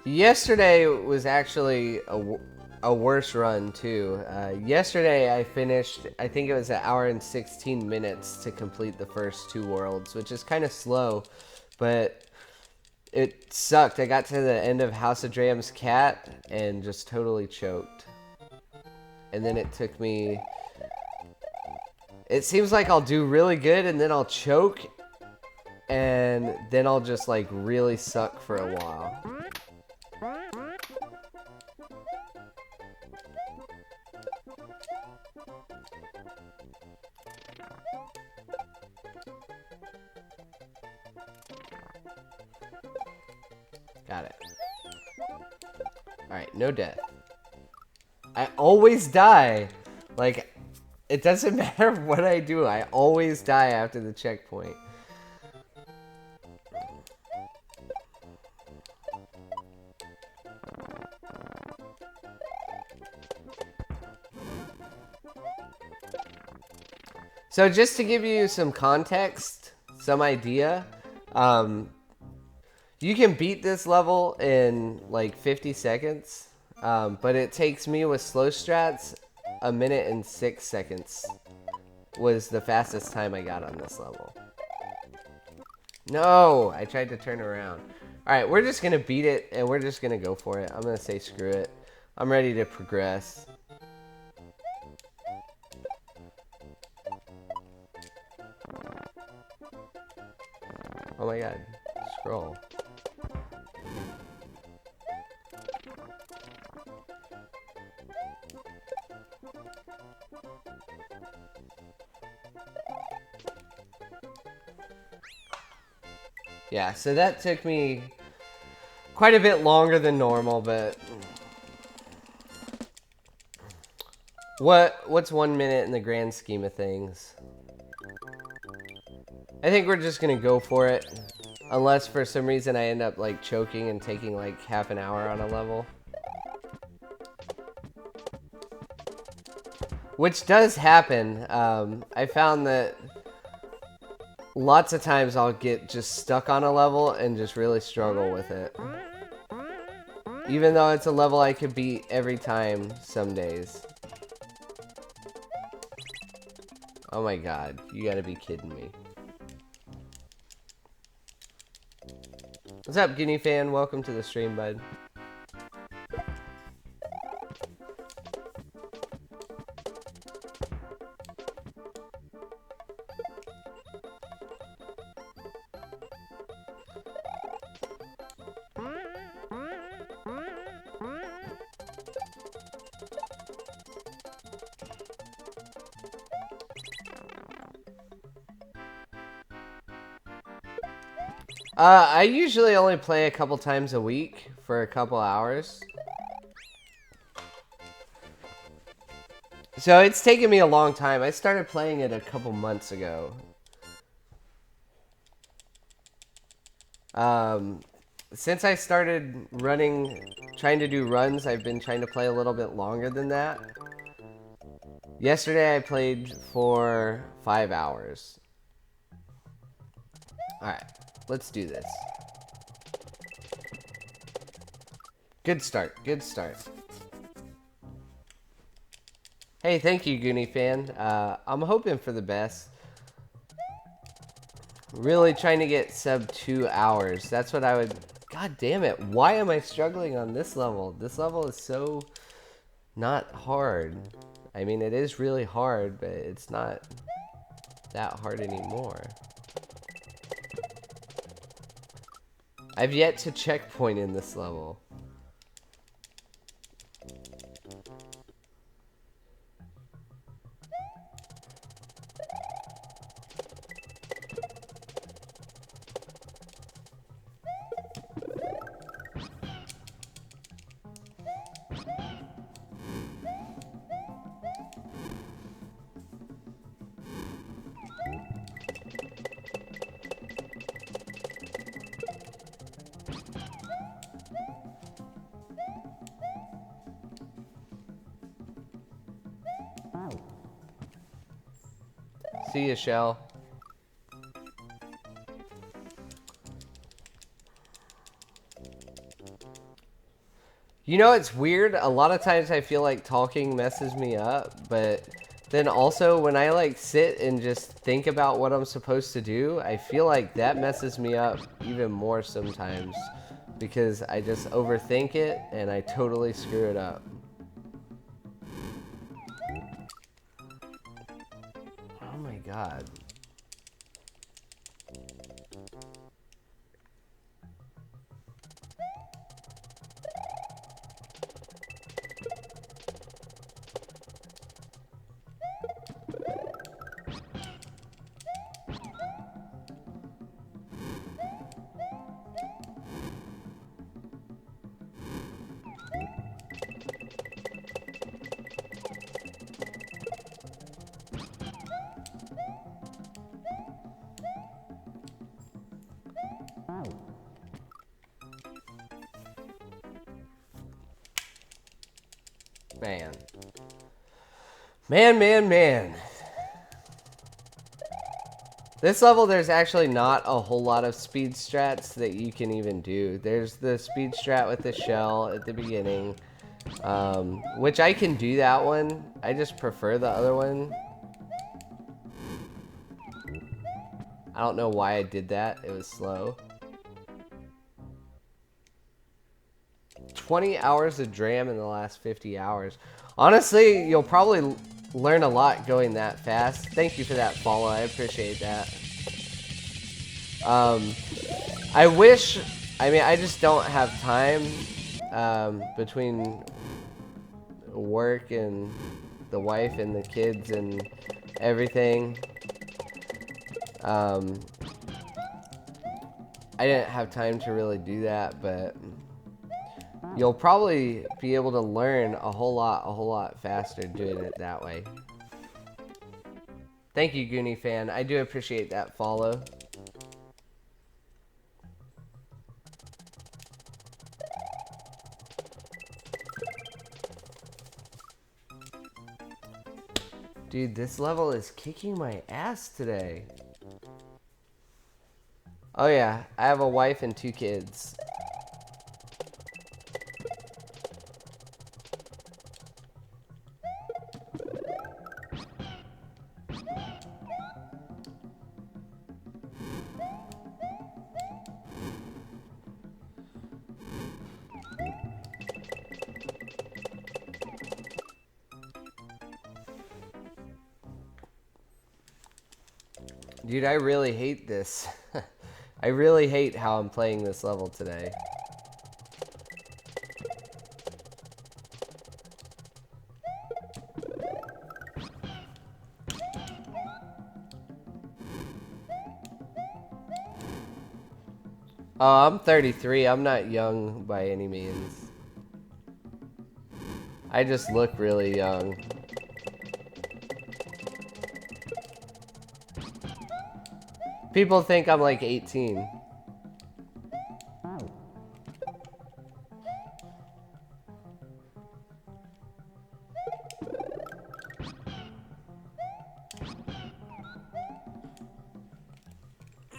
Yesterday was actually a worse run too. Yesterday I finished, I think it was an hour and 16 minutes to complete the first two worlds, which is kind of slow, but it sucked. I got to the end of House of Dram's cat and just totally choked. And then it took me... It seems like I'll do really good and then I'll choke and then I'll just like really suck for a while. Got it. Alright, no death. I always die. Like, it doesn't matter what I do. I always die after the checkpoint. So just to give you some context, some idea, you can beat this level in like 50 seconds, but it takes me with slow strats 1 minute and 6 seconds was the fastest time I got on this level. No, I tried to turn around. Alright, we're just going to beat it and we're just going to go for it. I'm going to say screw it. I'm ready to progress. Oh my god, scroll. Yeah, so that took me quite a bit longer than normal, but what's 1 minute in the grand scheme of things? I think we're just gonna go for it, unless for some reason I end up like choking and taking like half an hour on a level. Which does happen. I found that lots of times I'll get just stuck on a level and just really struggle with it. Even though it's a level I could beat every time some days. Oh my god, you gotta be kidding me. What's up, Guinea fan? Welcome to the stream, bud. I usually only play a couple times a week for a couple hours. So it's taken me a long time. I started playing it a couple months ago. Since I started trying to do runs, I've been trying to play a little bit longer than that. Yesterday I played for 5 hours. Alright, let's do this. Good start, good start. Hey, thank you, Goonie fan. I'm hoping for the best. Really trying to get sub 2 hours. That's what I would... God damn it, why am I struggling on this level? This level is so not hard. I mean, it is really hard, but it's not that hard anymore. I've yet to checkpoint in this level. See ya, Shell. You know, it's weird. A lot of times I feel like talking messes me up, but then also when I like sit and just think about what I'm supposed to do, I feel like that messes me up even more sometimes because I just overthink it and I totally screw it up. Oh my god. Man. Man. This level, there's actually not a whole lot of speed strats that you can even do. There's the speed strat with the shell at the beginning, which I can do that one. I just prefer the other one. I don't know why I did that. It was slow. 20 hours of Dram in the last 50 hours. Honestly, you'll probably learn a lot going that fast. Thank you for that follow. I appreciate that. I wish... I mean, I just don't have time between work and the wife and the kids and everything. I didn't have time to really do that, but you'll probably be able to learn a whole lot faster doing it that way. Thank you, Goonie fan. I do appreciate that follow. Dude, this level is kicking my ass today. Oh yeah, I have a wife and 2 kids. Dude, I really hate this. I really hate how I'm playing this level today. Oh, I'm 33. I'm not young by any means. I just look really young. People think I'm like 18.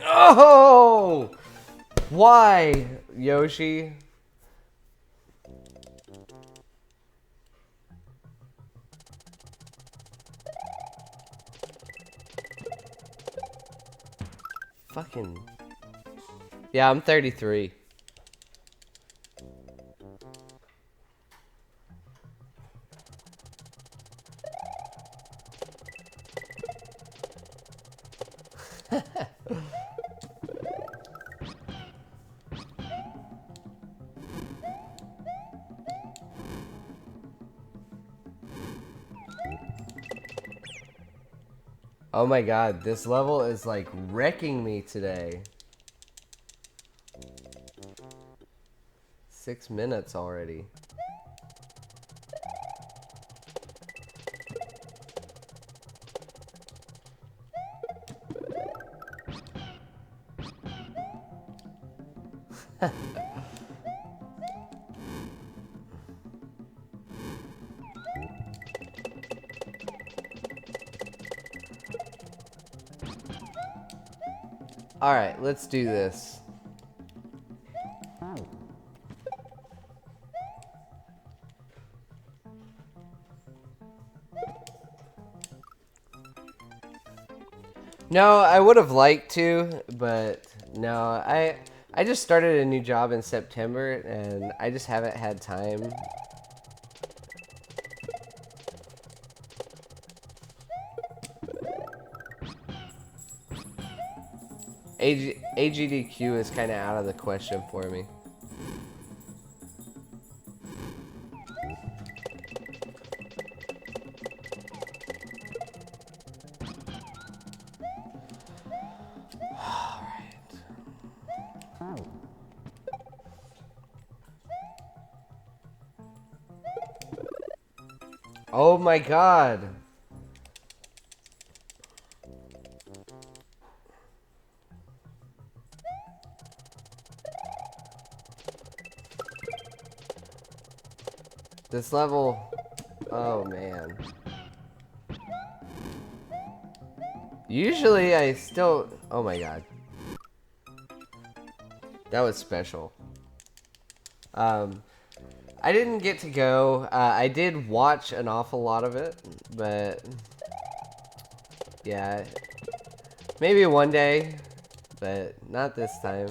Oh! Why, Yoshi? Fucking... Yeah, I'm 33. Oh my god, this level is like wrecking me today. 6 minutes already. Alright, let's do this. No, I would have liked to, but no, I just started a new job in September and I just haven't had time. AGDQ is kind of out of the question for me. Oh my god. This level, oh man. Usually I still, oh my god. That was special. I didn't get to go. I did watch an awful lot of it, but yeah, maybe one day, but not this time.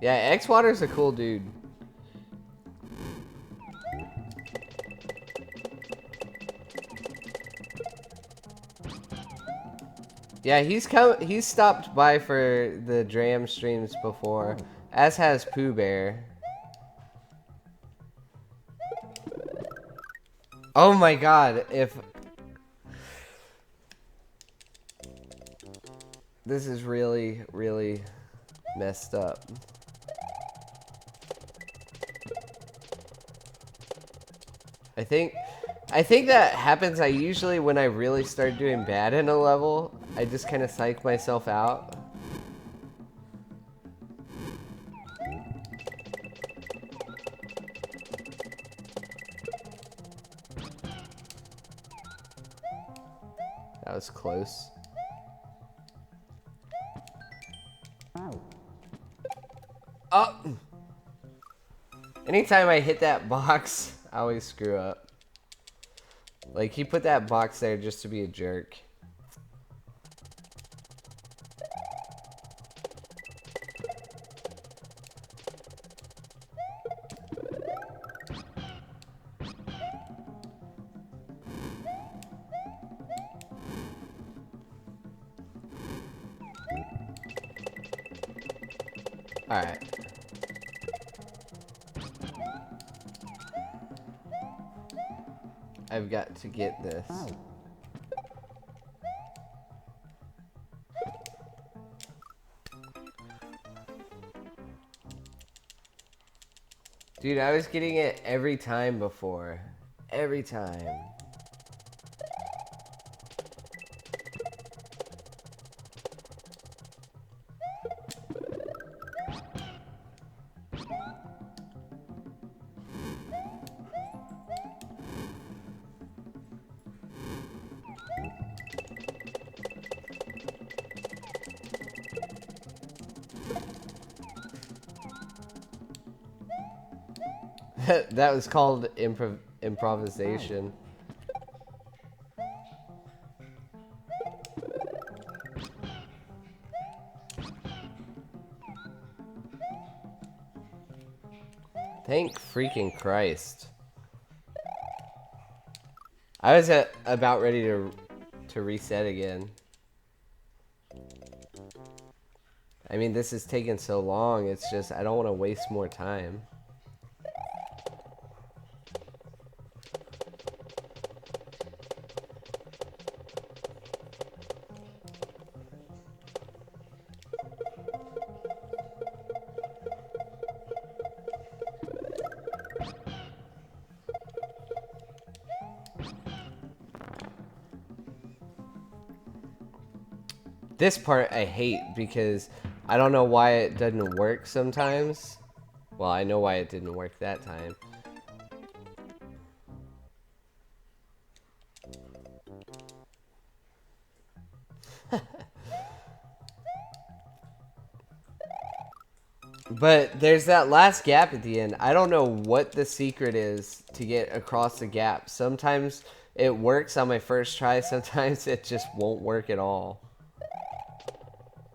Yeah, X-Water's a cool dude. Yeah, he's stopped by for the Dram streams before, as has Pooh Bear. Oh my god, if this is really, really messed up. I think that happens. I usually, when I really start doing bad in a level, I just kind of psych myself out. That was close. Oh! Anytime I hit that box, I always screw up. Like, he put that box there just to be a jerk. Alright. I've got to get this. Dude, I was getting it every time before. Every time. That was called improvisation. Thank freaking Christ. I was about ready to reset again. I mean, this is taking so long, it's just, I don't want to waste more time. This part I hate because I don't know why it doesn't work sometimes. Well, I know why it didn't work that time. But there's that last gap at the end. I don't know what the secret is to get across the gap. Sometimes It works on my first try. Sometimes it just won't work at all.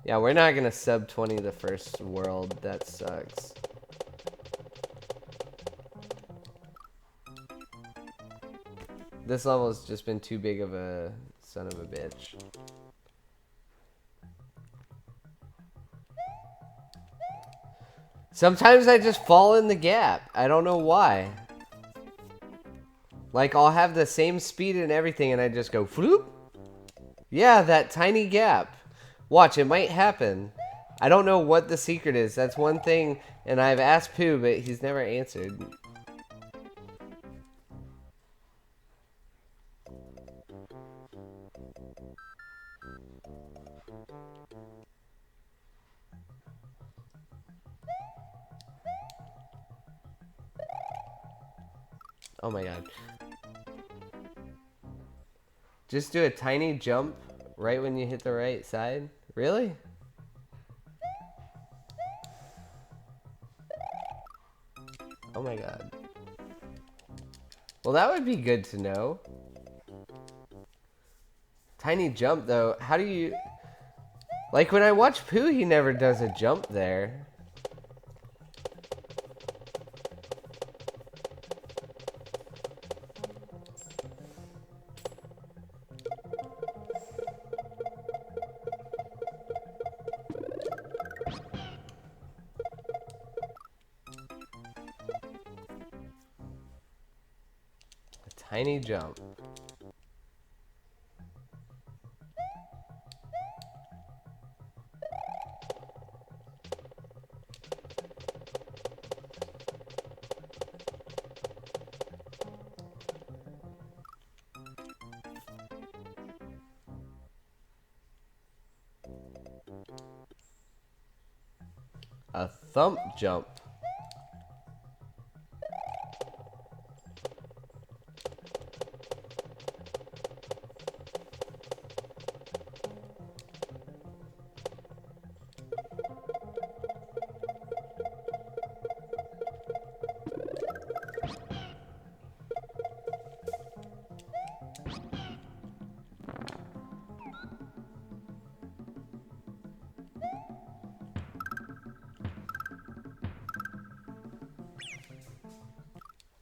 Yeah, we're not gonna sub 20 the first world. That sucks. This level has just been too big of a son of a bitch. Sometimes I just fall in the gap. I don't know why. Like, I'll have the same speed and everything, and I just go floop. Yeah, that tiny gap. Watch, it might happen. I don't know what the secret is. That's one thing, and I've asked Pooh, but he's never answered. Oh my god. Just do a tiny jump right when you hit the right side? Really? Oh my god. Well, that would be good to know. Tiny jump, though. How do you... Like, when I watch Pooh, he never does a jump there. A tiny jump. A thump jump.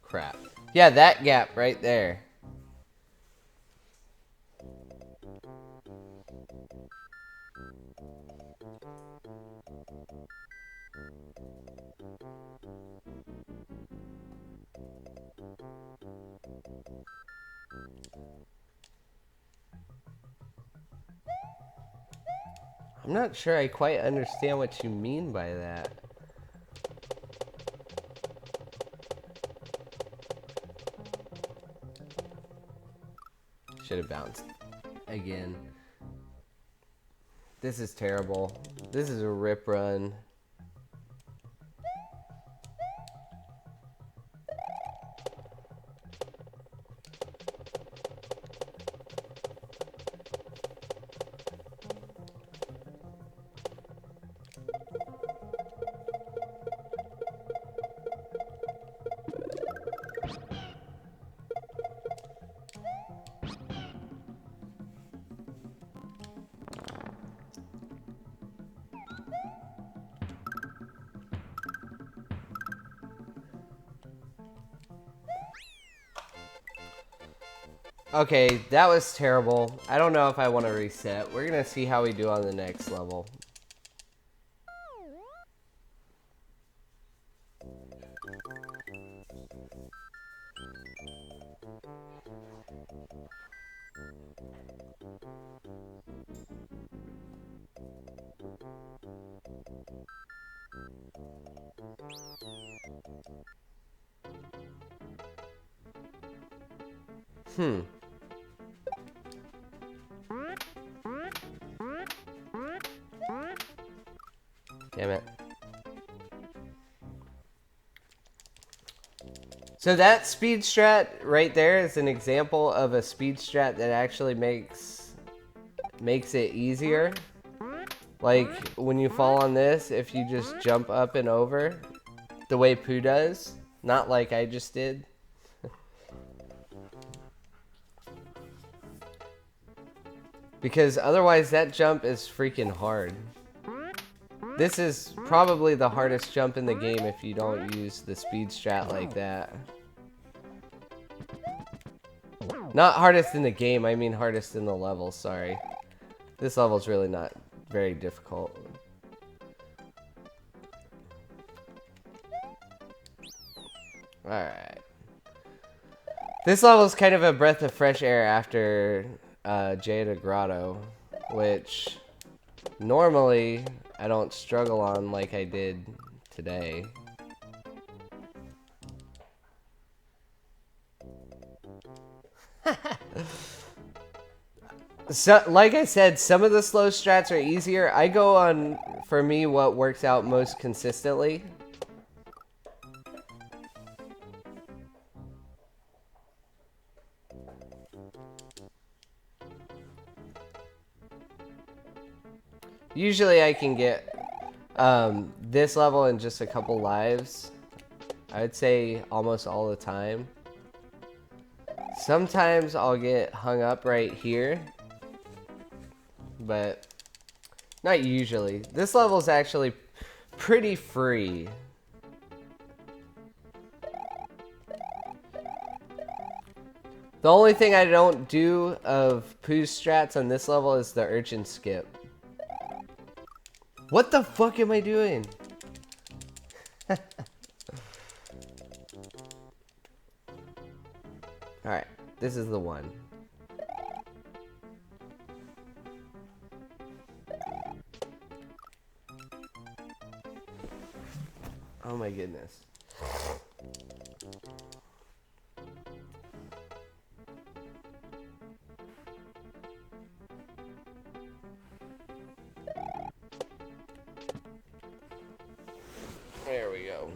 Crap. Yeah, that gap right there. I'm not sure I quite understand what you mean by that. Should have bounced again. This is terrible. This is a rip run. Okay, that was terrible. I don't know if I want to reset. We're going to see how we do on the next level. Damn it. So that speed strat right there is an example of a speed strat that actually makes it easier. Like when you fall on this, if you just jump up and over the way Pooh does, not like I just did. Because otherwise that jump is freaking hard. This is probably the hardest jump in the game if you don't use the speed strat like that. Not hardest in the game, I mean hardest in the level, sorry. This level's really not very difficult. Alright. This level's kind of a breath of fresh air after Jada Grotto, which normally I don't struggle on like I did today. So, like I said, some of the slow strats are easier. I go on, for me, what works out most consistently. Usually I can get this level in just a couple lives. I would say almost all the time. Sometimes I'll get hung up right here, but not usually. This level is actually pretty free. The only thing I don't do of Pooh's strats on this level is the urchin skip. What the fuck am I doing? Alright, this is the one. Oh my goodness. There we go.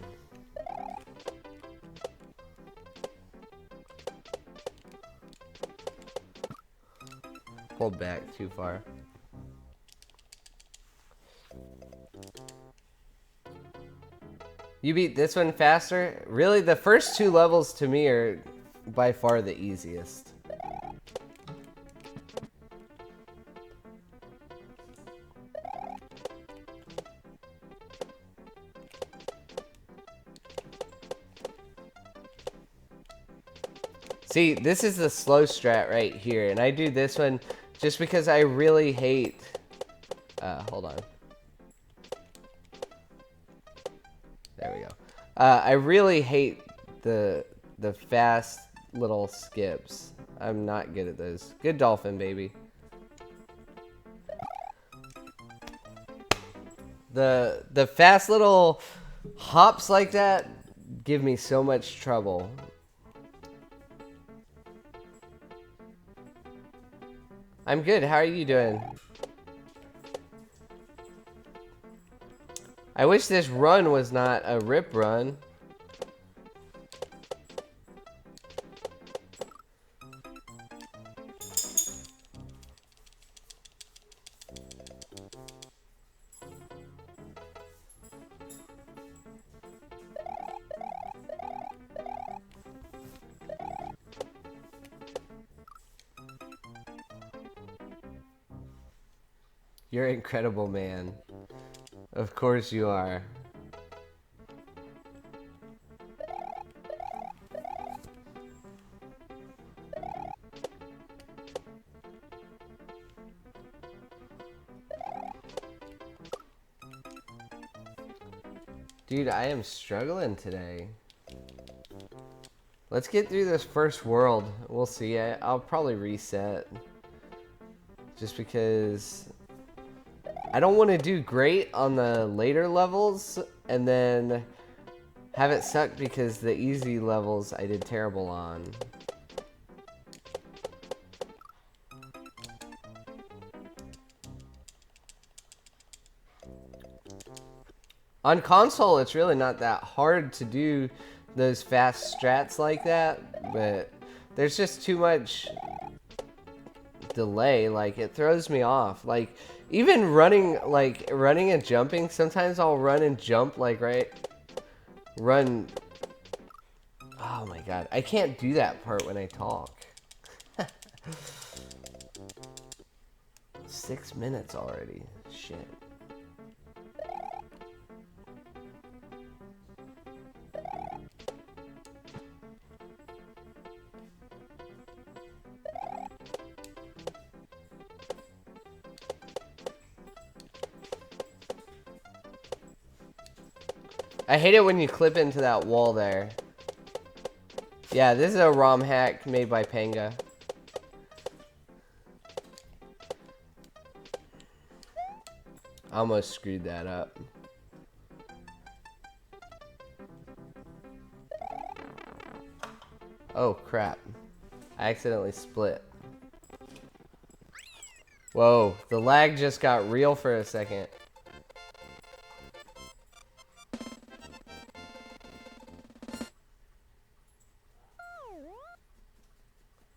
Pulled back too far. You beat this one faster? Really, the first two levels to me are by far the easiest. See, this is the slow strat right here, and I do this one just because I really hate... hold on. There we go. I really hate the fast little skips. I'm not good at those. Good dolphin, baby. The fast little hops like that give me so much trouble. I'm good. How are you doing? I wish this run was not a rip run. You're incredible, man. Of course you are. Dude, I am struggling today. Let's get through this first world. We'll see. I'll probably reset. Just because I don't want to do great on the later levels and then have it suck because the easy levels I did terrible on. On console, it's really not that hard to do those fast strats like that, but there's just too much delay. Like, it throws me off. Like, even running and jumping, sometimes I'll run and jump, like, run. Oh my god, I can't do that part when I talk. 6 minutes already. Shit. I hate it when you clip into that wall there. Yeah, this is a ROM hack made by Panga. I almost screwed that up. Oh crap. I accidentally split. Whoa, the lag just got real for a second.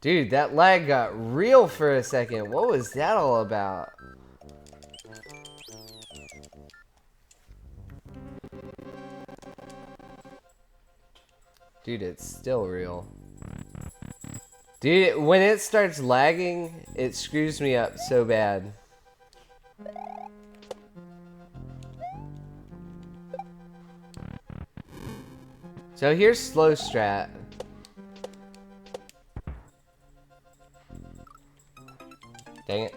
Dude, that lag got real for a second. What was that all about? Dude, it's still real. Dude, when it starts lagging, it screws me up so bad. So here's slow strat. Dang it.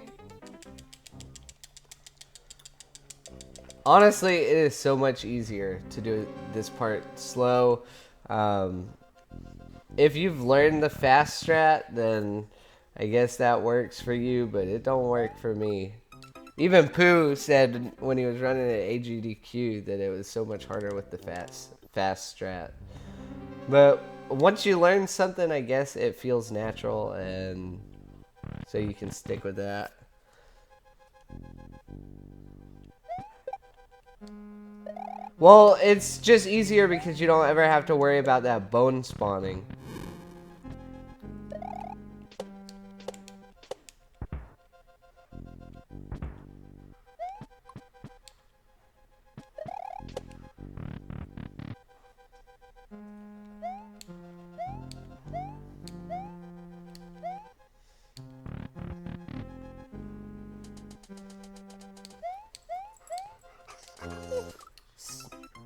Honestly, it is so much easier to do this part slow. If you've learned the fast strat, then I guess that works for you, but it don't work for me. Even Pooh said when he was running at AGDQ that it was so much harder with the fast strat. But once you learn something, I guess it feels natural, and so you can stick with that. Well, it's just easier because you don't ever have to worry about that bone spawning.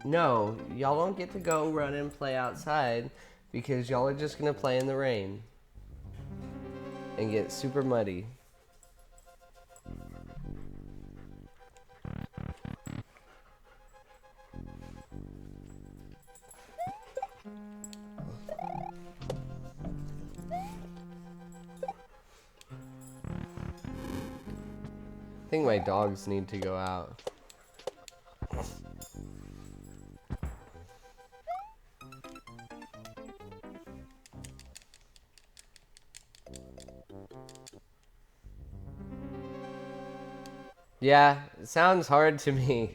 No, y'all don't get to go run and play outside because y'all are just gonna play in the rain and get super muddy. I think my dogs need to go out. Yeah, it sounds hard to me.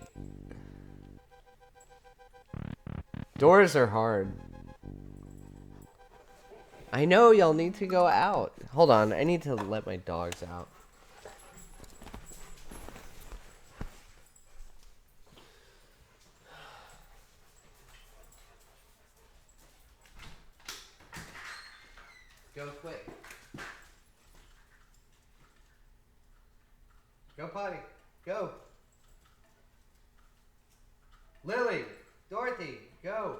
Doors are hard. I know y'all need to go out. Hold on, I need to let my dogs out. Go quick. Go potty. Go. Lily, Dorothy, go.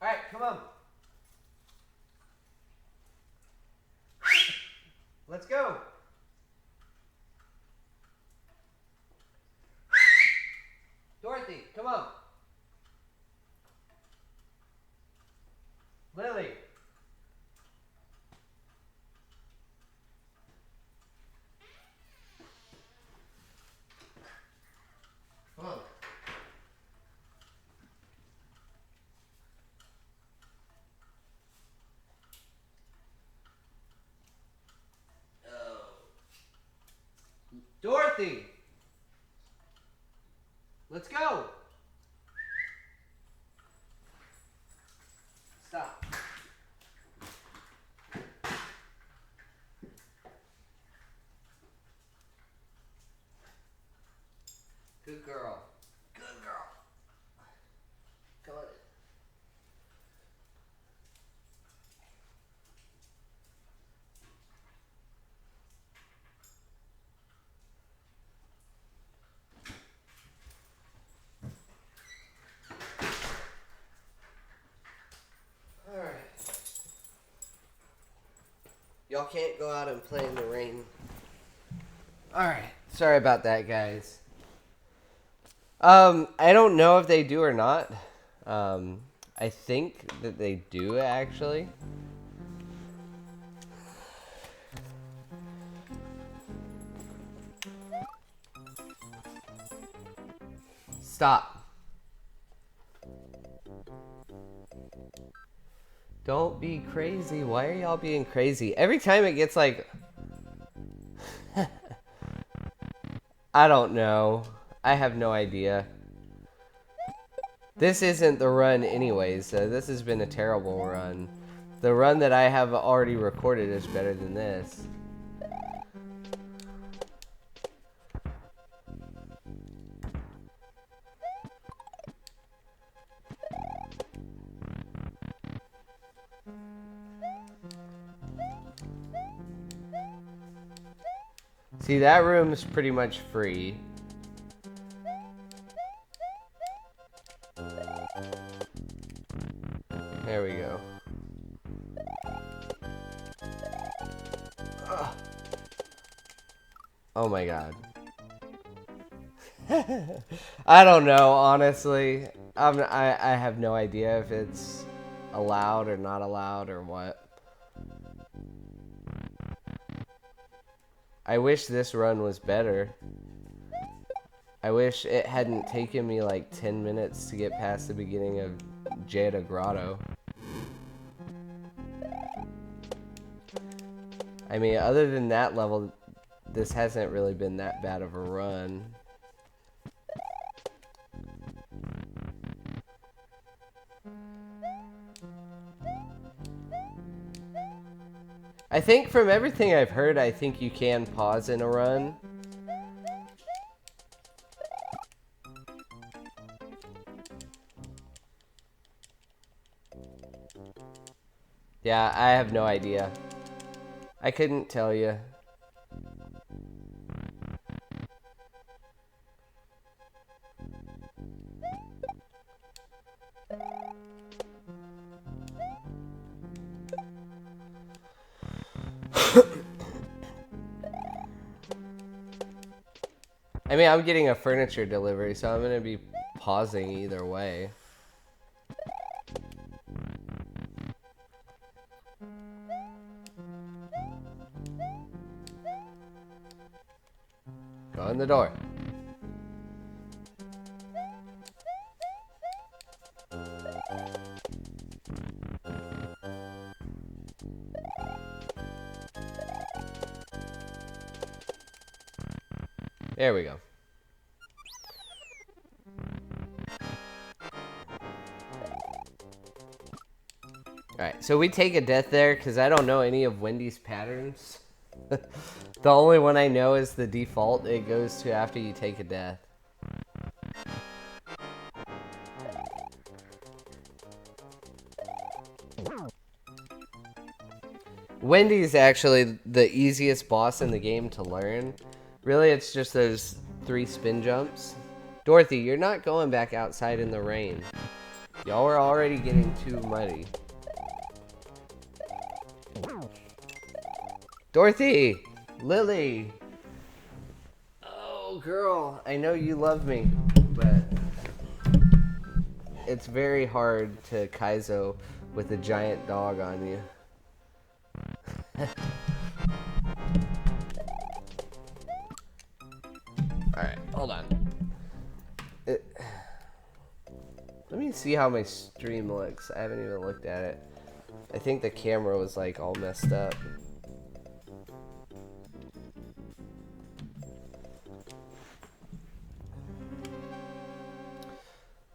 All right, come on. Let's go. Dorothy, come on. Lily. Come on. Dorothy! Let's go! Stop. Good girl. Good girl. Come on. Alright. Y'all can't go out and play in the rain. Alright. Sorry about that, guys. I don't know if they do or not. I think that they do, actually. Stop. Don't be crazy. Why are y'all being crazy? Every time it gets like... I don't know. I have no idea. This isn't the run anyways, so this has been a terrible run. The run that I have already recorded is better than this. See, that room's pretty much free. There we go. Ugh. Oh my god. I don't know, honestly. I have no idea if it's allowed or not allowed or what. I wish this run was better. I wish it hadn't taken me like 10 minutes to get past the beginning of Jada Grotto. I mean, other than that level, this hasn't really been that bad of a run. I think from everything I've heard, I think you can pause in a run. Yeah, I have no idea. I couldn't tell you. I mean, I'm getting a furniture delivery, so I'm gonna be pausing either way. Go in the door. There we go. Alright, so we take a death there because I don't know any of Wendy's patterns. The only one I know is the default it goes to after you take a death. Wendy's actually the easiest boss in the game to learn. Really, it's just those 3 spin jumps. Dorothy, you're not going back outside in the rain. Y'all are already getting too muddy. Dorothy! Lily! Oh, girl, I know you love me, but it's very hard to Kaizo with a giant dog on you. Alright, hold on. Let me see how my stream looks. I haven't even looked at it. I think the camera was like all messed up.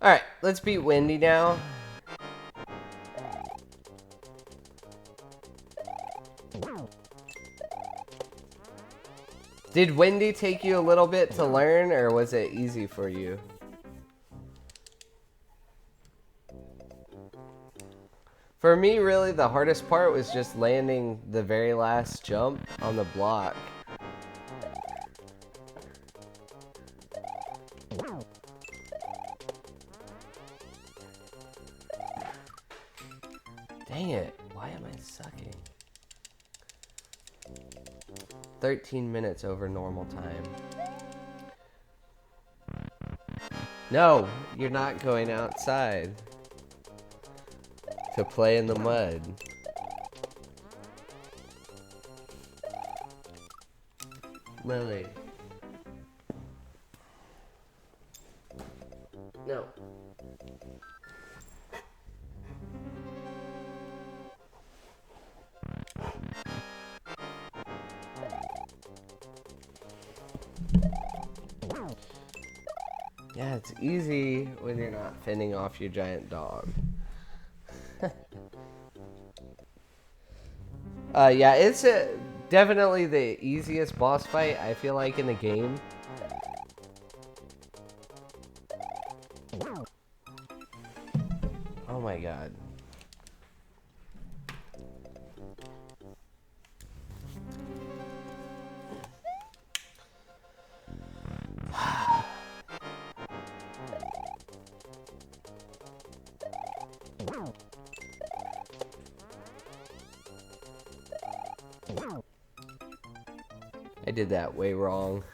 Alright, let's beat Wendy now. Did Wendy take you a little bit to learn, or was it easy for you? For me, really, the hardest part was just landing the very last jump on the block. Dang it, why am I sucking? 13 minutes over normal time. No, you're not going outside to play in the mud. Lily. No. Yeah, it's easy when you're not fending off your giant dog. Yeah, it's definitely the easiest boss fight, I feel like, in the game. Oh my god. I did that way wrong.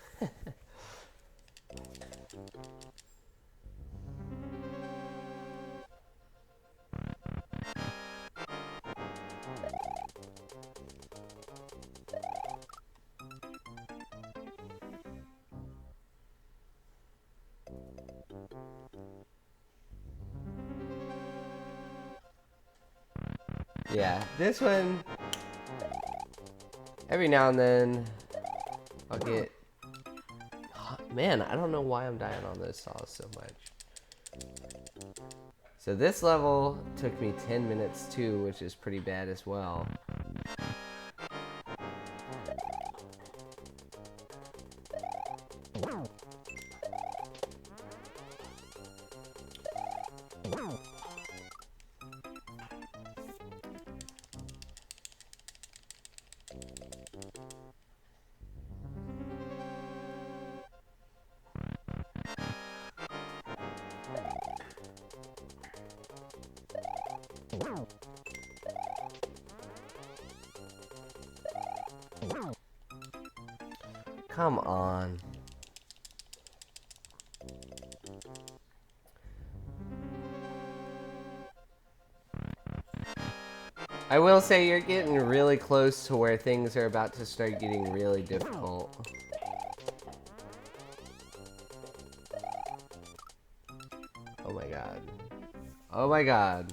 Yeah, this one, every now and then, I'll get... Man, I don't know why I'm dying on those saws so much. So this level took me 10 minutes too, which is pretty bad as well. Come on. I will say you're getting really close to where things are about to start getting really difficult. Oh my god. Oh my god.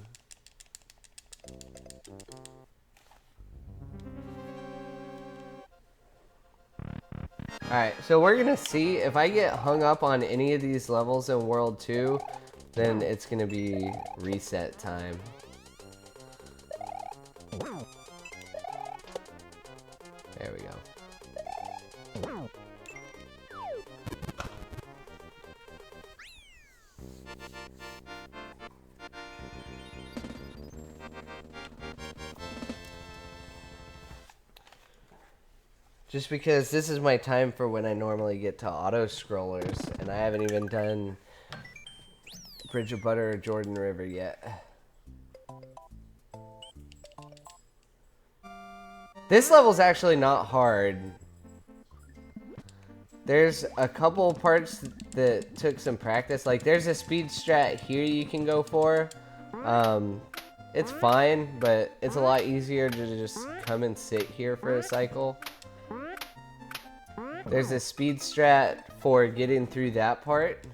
Alright, so we're gonna see if I get hung up on any of these levels in World 2, then it's gonna be reset time. There we go. Just because this is my time for when I normally get to auto-scrollers, and I haven't even done Bridge of Butter or Jordan River yet. This level's actually not hard. There's a couple parts that took some practice. Like, there's a speed strat here you can go for. It's fine, but it's a lot easier to just come and sit here for a cycle. There's a speed strat for getting through that part.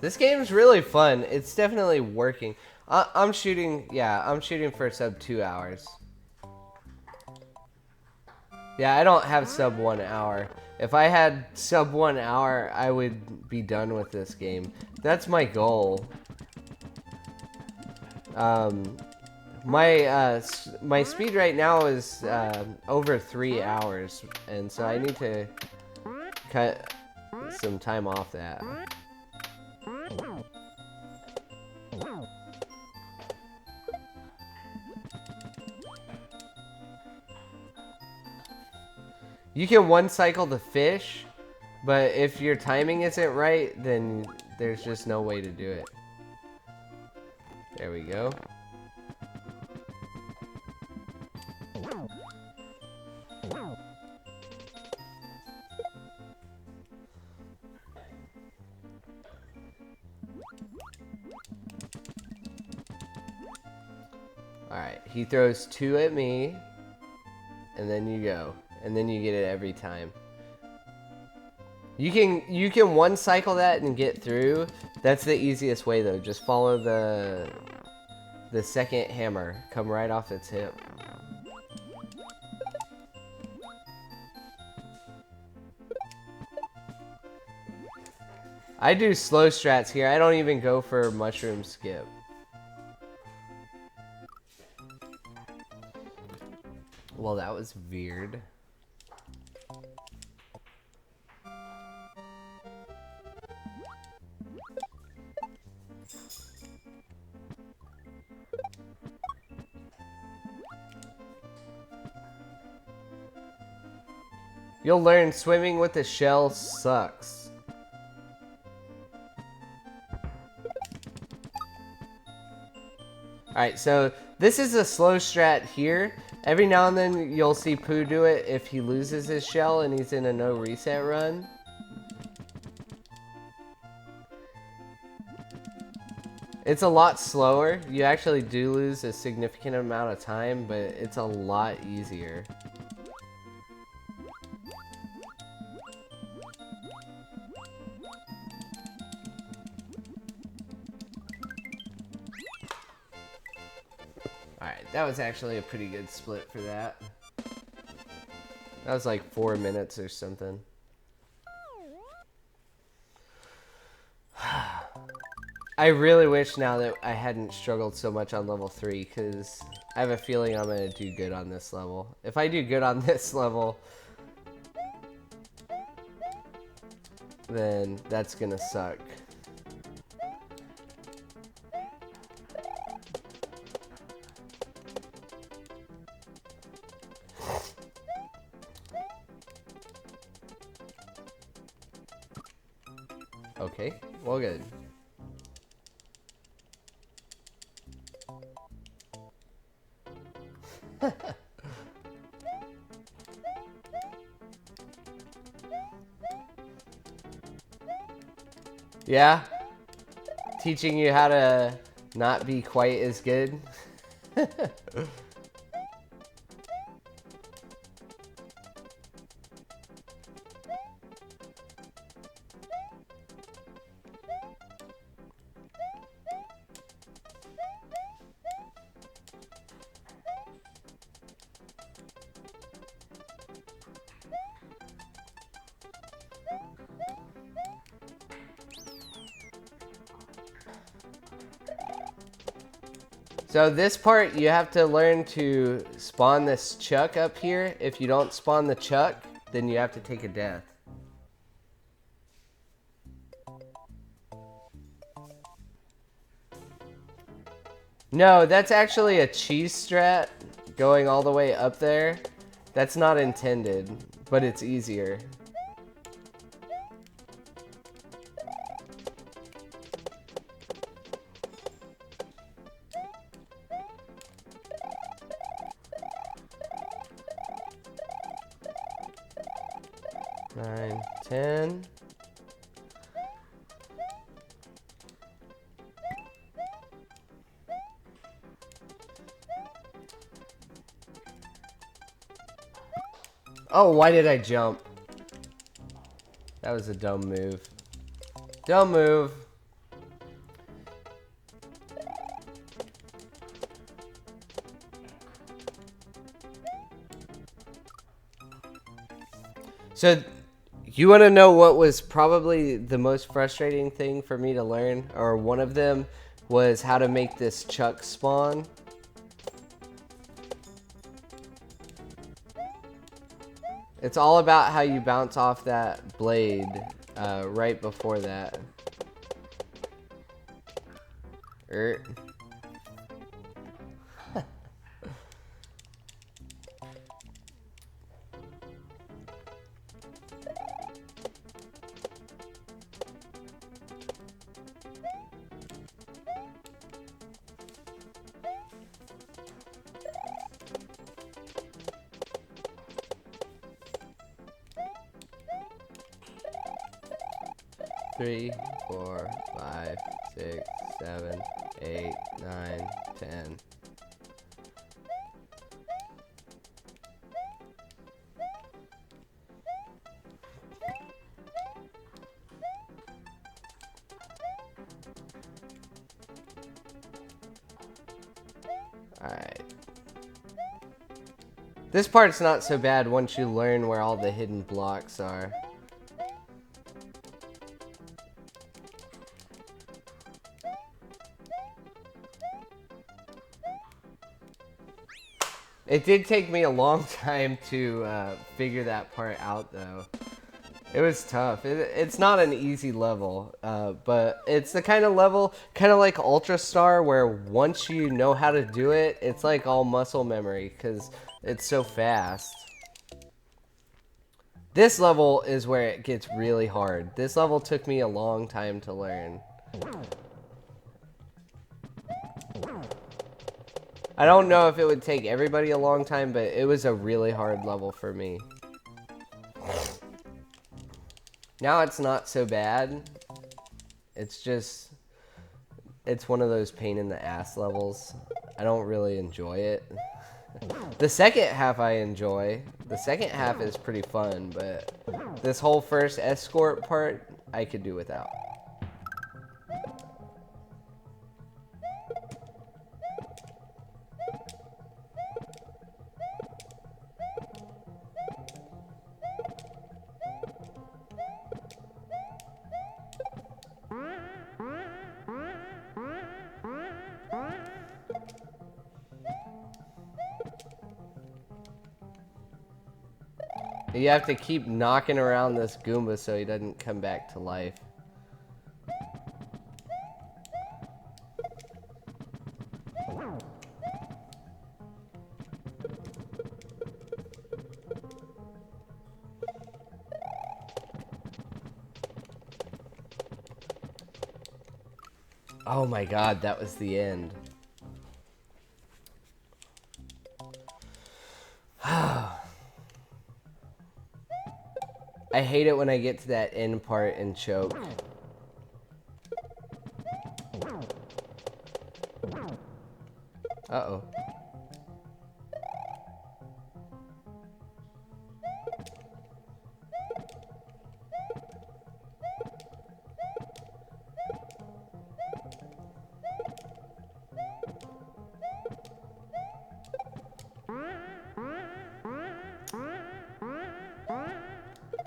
This game's really fun. It's definitely working. I'm shooting, yeah, I'm shooting for sub 2 hours. Yeah, I don't have sub 1 hour. If I had sub 1 hour, I would be done with this game. That's my goal. My speed right now is over 3 hours, and so I need to cut some time off that. You can one cycle the fish, but if your timing isn't right, then there's just no way to do it. There we go. Alright, he throws 2 at me, and then you go. And then you get it every time. You can one cycle that and get through. That's the easiest way though. Just follow the second hammer. Come right off its hip. I do slow strats here. I don't even go for mushroom skip. Well, that was weird. You'll learn swimming with the shell sucks. Alright, so this is a slow strat here. Every now and then you'll see Pooh do it if he loses his shell and he's in a no reset run. It's a lot slower. You actually do lose a significant amount of time, but it's a lot easier. Alright, that was actually a pretty good split for that. That was like 4 minutes or something. I really wish now that I hadn't struggled so much on level 3, because I have a feeling I'm going to do good on this level. If I do good on this level, then that's going to suck. Okay, well good. Yeah? Teaching you how to not be quite as good? So this part, you have to learn to spawn this chuck up here. If you don't spawn the chuck, then you have to take a death. No, that's actually a cheese strat going all the way up there. That's not intended, but it's easier. Nine, 10. Oh, why did I jump? That was a dumb move. Dumb move. So, you want to know what was probably the most frustrating thing for me to learn? Or one of them was how to make this chuck spawn. It's all about how you bounce off that blade right before that. Three, 4, 5, 6, 7, 8, 9, 10. Alright. This part's not so bad once you learn where all the hidden blocks are. It did take me a long time to figure that part out, though. It was tough. It's not an easy level, but it's the kind of level, kind of like Ultra Star, where once you know how to do it, it's like all muscle memory, because it's so fast. This level is where it gets really hard. This level took me a long time to learn. I don't know if it would take everybody a long time, but it was a really hard level for me. Now it's not so bad. It's just, it's one of those pain in the ass levels. I don't really enjoy it. The second half I enjoy. The second half is pretty fun, but this whole first escort part, I could do without. You have to keep knocking around this Goomba so he doesn't come back to life. Oh my god, that was the end. I hate it when I get to that end part and choke. Uh-oh.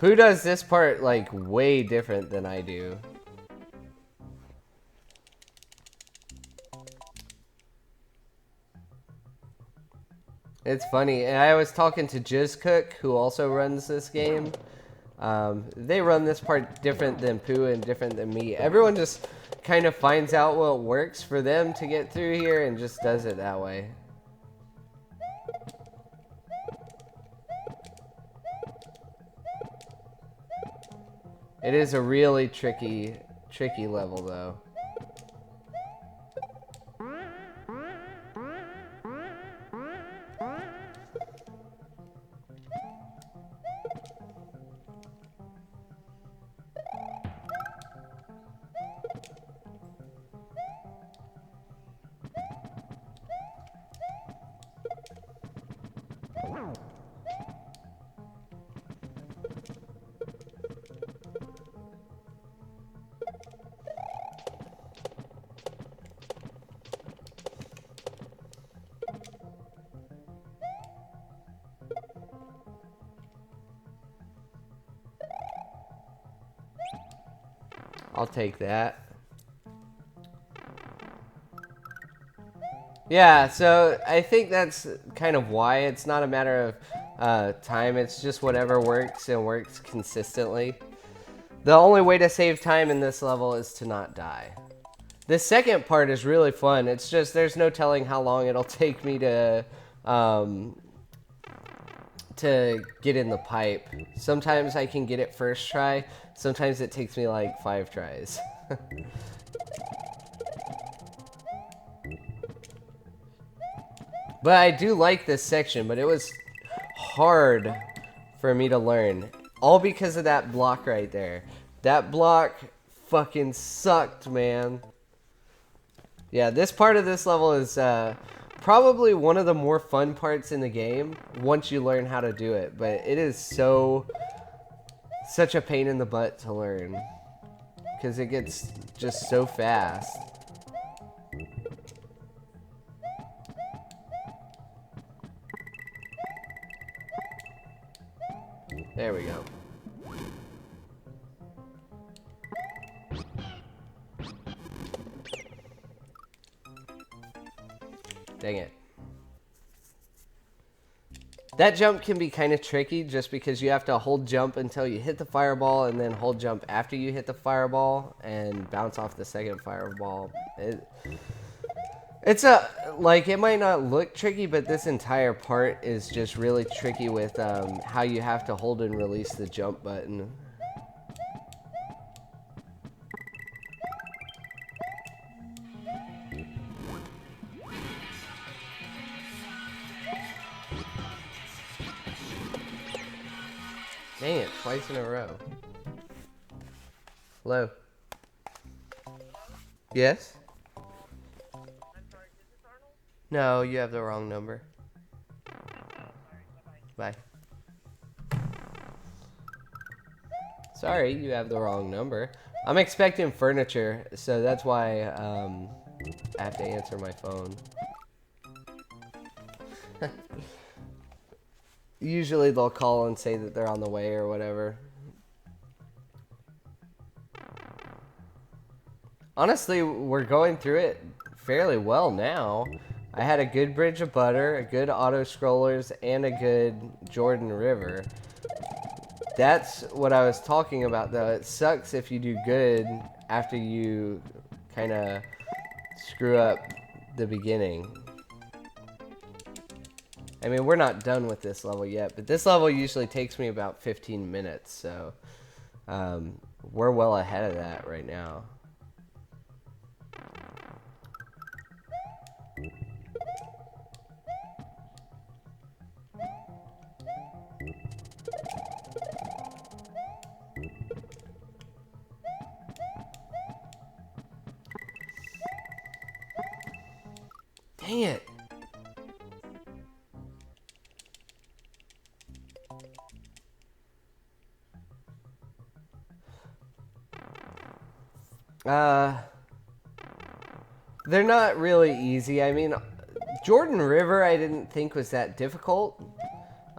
Who does this part, like, way different than I do? It's funny, and I was talking to Jizz Cook, who also runs this game. They run this part different than Pooh and different than me. Everyone just kind of finds out what works for them to get through here and just does it that way. It is a really tricky level, though. I'll take that. Yeah, so I think that's kind of why it's not a matter of time. It's just whatever works and works consistently. The only way to save time in this level is to not die. The second part is really fun. It's just there's no telling how long it'll take me to get in the pipe. Sometimes I can get it first try. Sometimes it takes me like 5 tries. But I do like this section, but it was hard for me to learn. All because of that block right there. That block fucking sucked, man. Yeah, this part of this level is probably one of the more fun parts in the game once you learn how to do it. But it is such a pain in the butt to learn. Because it gets just so fast. There we go. Dang it. That jump can be kind of tricky just because you have to hold jump until you hit the fireball and then hold jump after you hit the fireball and bounce off the second fireball. It's like, it might not look tricky, but this entire part is just really tricky with how you have to hold and release the jump button. Dang it, twice in a row. Hello? Yes? No, you have the wrong number. Bye. Sorry, you have the wrong number. I'm expecting furniture, so that's why I have to answer my phone. Usually they'll call and say that they're on the way or whatever. Honestly, we're going through it fairly well now. I had a good bridge of butter, a good auto scrollers, and a good Jordan River. That's what I was talking about, though. It sucks if you do good after you kind of screw up the beginning. I mean, we're not done with this level yet, but this level usually takes me about 15 minutes, so we're well ahead of that right now. Dang it. They're not really easy. I mean, Jordan River I didn't think was that difficult.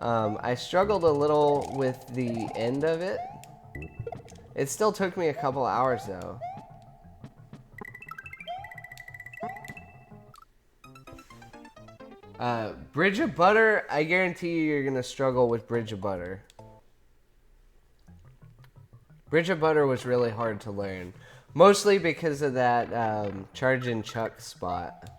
I struggled a little with the end of it. It still took me a couple hours though. Bridge of Butter, I guarantee you're gonna struggle with Bridge of Butter. Bridge of Butter was really hard to learn. Mostly because of that charge and chuck spot.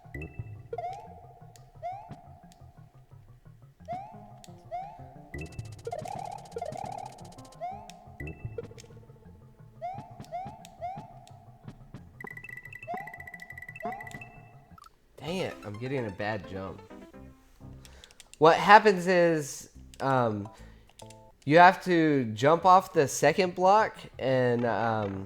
Dang it, I'm getting a bad jump. What happens is you have to jump off the second block and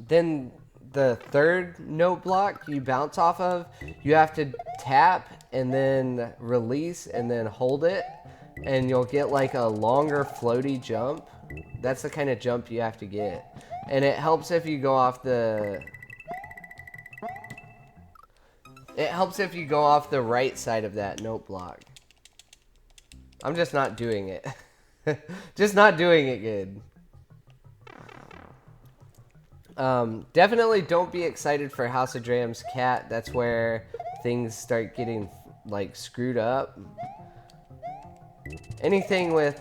then the third note block you bounce off of, you have to tap and then release and then hold it, and you'll get like a longer floaty jump. That's the kind of jump you have to get. And it helps if you go off the... It helps if you go off the right side of that note block. I'm just not doing it. Just not doing it good. Definitely don't be excited for House of Dram's cat. That's where things start getting like screwed up. Anything with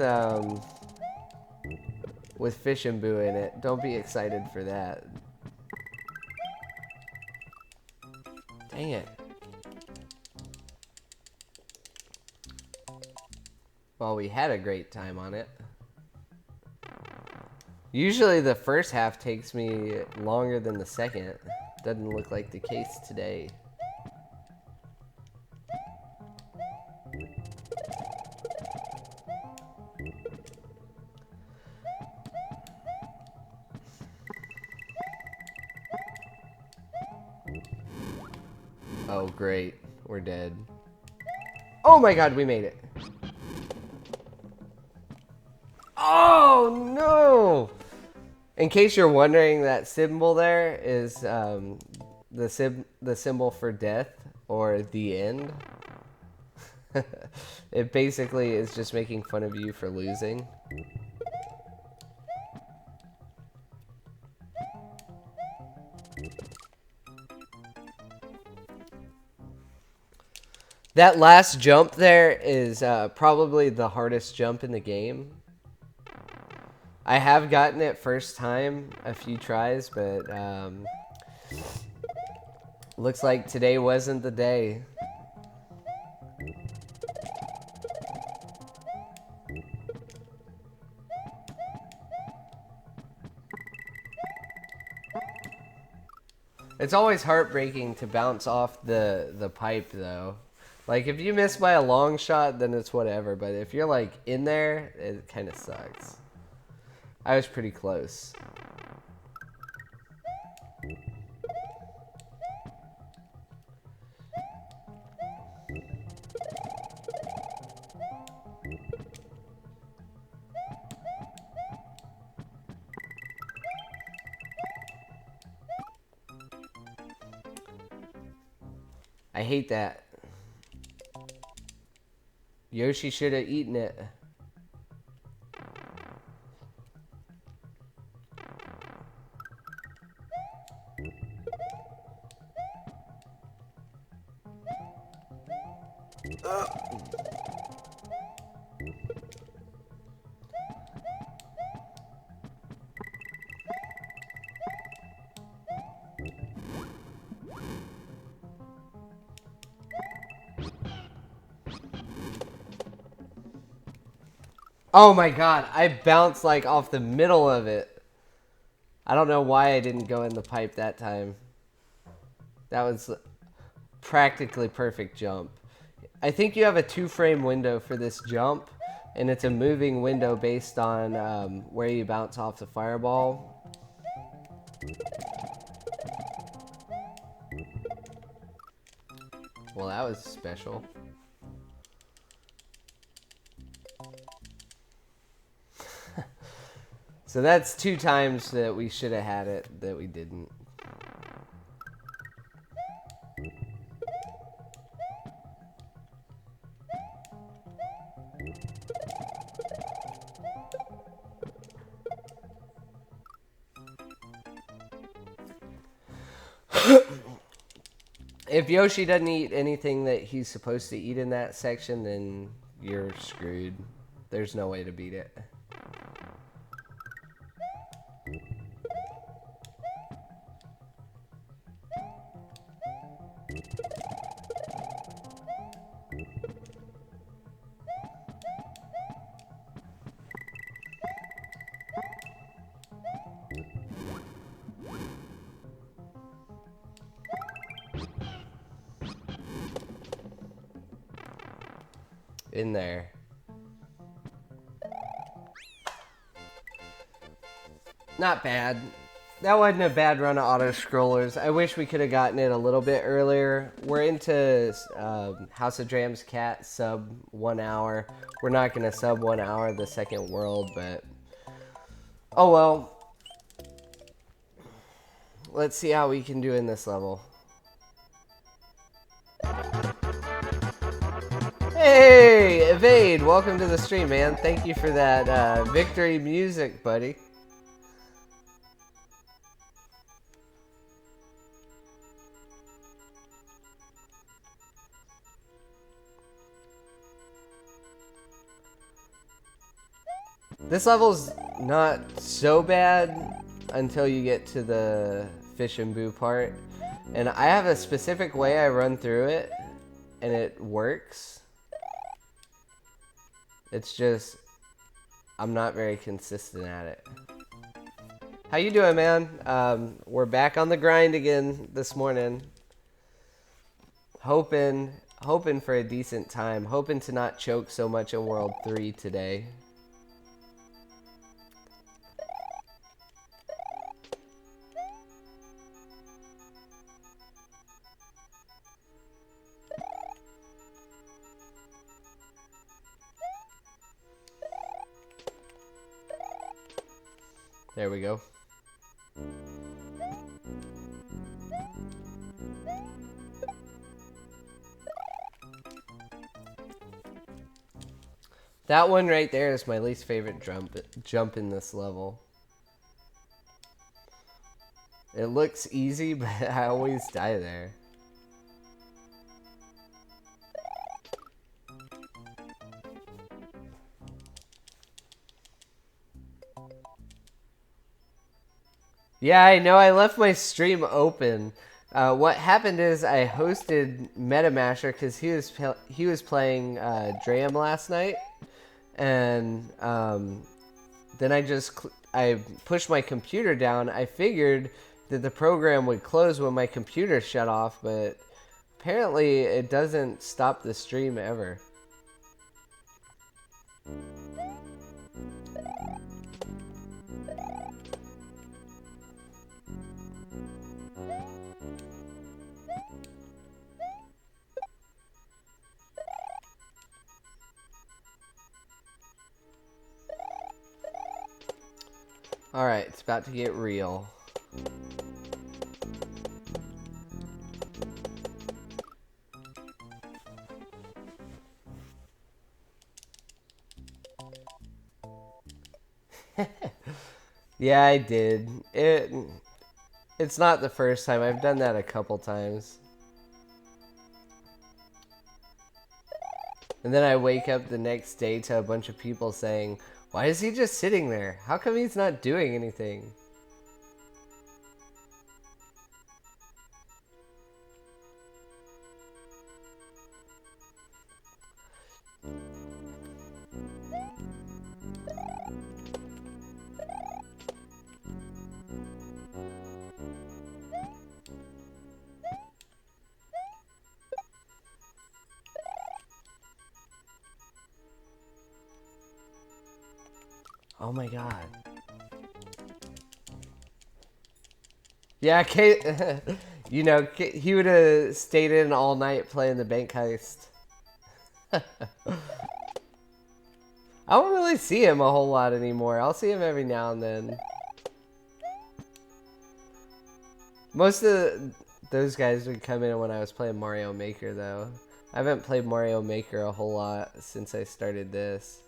Fish and Boo in it, don't be excited for that. Dang it. Well, we had a great time on it. Usually the first half takes me longer than the second. Doesn't look like the case today. Oh, great. We're dead. Oh my god, we made it. Oh, no! In case you're wondering, that symbol there is the symbol for death or the end. It basically is just making fun of you for losing. That last jump there is probably the hardest jump in the game. I have gotten it first time a few tries, but looks like today wasn't the day. It's always heartbreaking to bounce off the pipe, though. Like, if you miss by a long shot, then it's whatever. But if you're, like, in there, it kind of sucks. I was pretty close. I hate that. Yoshi should have eaten it. Oh my god, I bounced like off the middle of it. I don't know why I didn't go in the pipe that time. That was practically perfect jump. I think you have a 2-frame window for this jump, and it's a moving window based on where you bounce off the fireball. Well, that was special. So that's 2 times that we should have had it that we didn't. If Yoshi doesn't eat anything that he's supposed to eat in that section, then you're screwed. There's no way to beat it. In there. Not bad. That wasn't a bad run of auto-scrollers. I wish we could have gotten it a little bit earlier. We're into House of Dram's Cat sub 1 hour. We're not going to sub 1 hour the second world, but... oh well. Let's see how we can do in this level. Hey, Evade, welcome to the stream, man. Thank you for that victory music, buddy. This level's not so bad until you get to the fish and boo part. And I have a specific way I run through it, and it works. It's just, I'm not very consistent at it. How you doing, man? We're back on the grind again this morning. Hoping for a decent time. Hoping to not choke so much in World 3 today. There we go. That one right there is my least favorite jump in this level. It looks easy, but I always die there. Yeah, I know. I left my stream open. What happened is I hosted MetaMasher because he was playing Dram last night, and then I pushed my computer down. I figured that the program would close when my computer shut off, but apparently it doesn't stop the stream ever. Alright, it's about to get real. Yeah, I did. It's not the first time. I've done that a couple times. And then I wake up the next day to a bunch of people saying, "Why is he just sitting there? How come he's not doing anything?" Oh my god. Yeah, you know, he would have stayed in all night playing the bank heist. I don't really see him a whole lot anymore. I'll see him every now and then. Most of those guys would come in when I was playing Mario Maker, though. I haven't played Mario Maker a whole lot since I started this.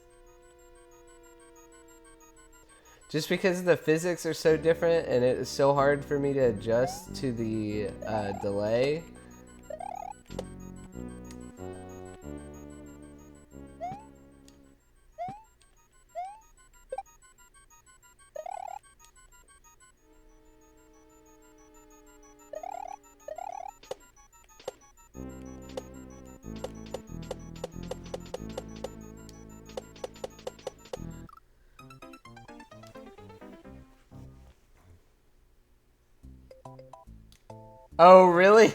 Just because the physics are so different and it is so hard for me to adjust to the delay. Oh, really?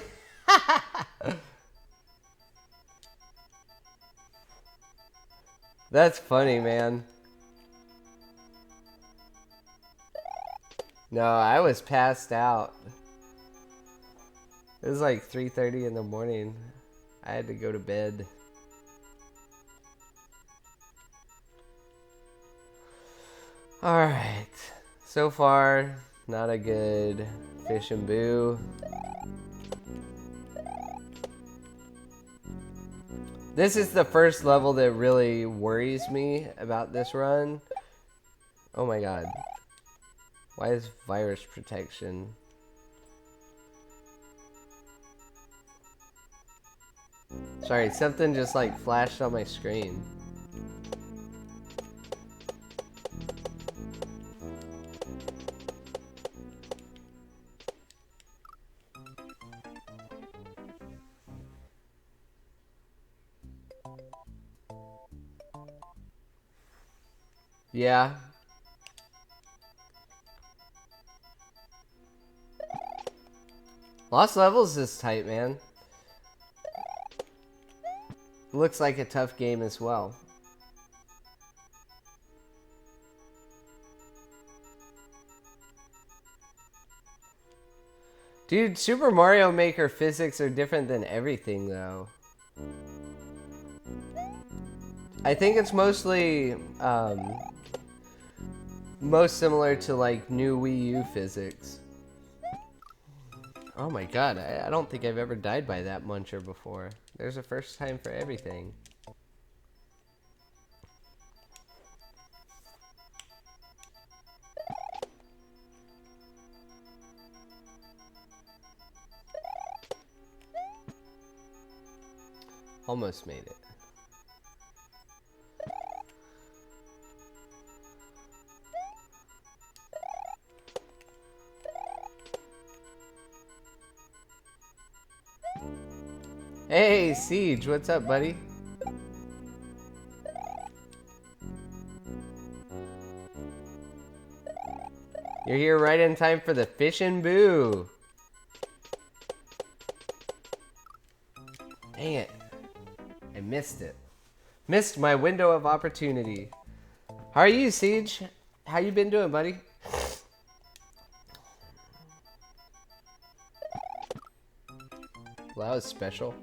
That's funny, man. No, I was passed out. It was like 3:30 in the morning. I had to go to bed. Alright. So far, not a good fish and boo. This is the first level that really worries me about this run. Oh my god. Why is virus protection? Sorry, something just like flashed on my screen. Yeah. Lost Levels is tight, man. Looks like a tough game as well. Dude, Super Mario Maker physics are different than everything, though. I think it's mostly most similar to like new Wii U physics. Oh my god, I don't think I've ever died by that muncher before. There's a first time for everything. Almost made it. Hey, Siege, what's up, buddy? You're here right in time for the fish and boo. Dang it. I missed it. Missed my window of opportunity. How are you, Siege? How you been doing, buddy? Well, that was special.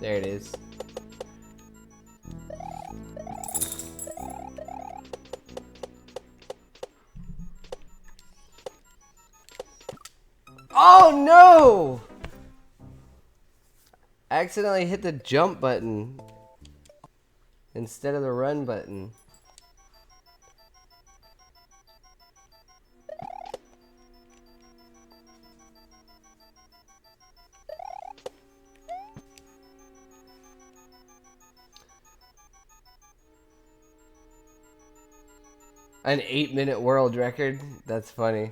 There it is. Oh no! I accidentally hit the jump button instead of the run button. An 8-minute world record? That's funny.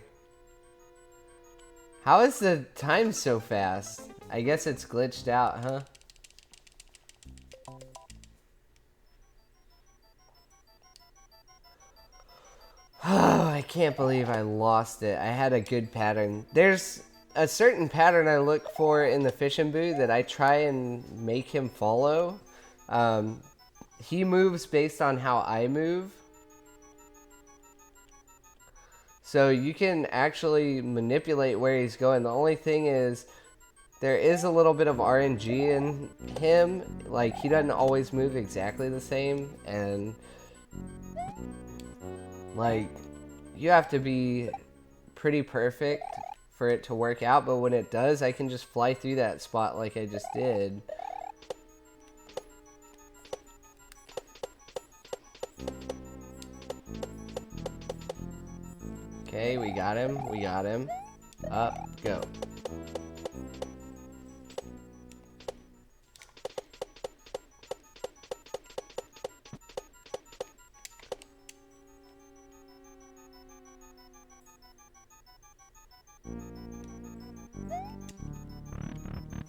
How is the time so fast? I guess it's glitched out, huh? Oh, I can't believe I lost it. I had a good pattern. There's a certain pattern I look for in the Fish and Boo that I try and make him follow. He moves based on how I move. So you can actually manipulate where he's going. The only thing is, there is a little bit of RNG in him. Like, he doesn't always move exactly the same. And, like, you have to be pretty perfect for it to work out. But when it does, I can just fly through that spot like I just did. Okay, we got him. We got him. Up, go.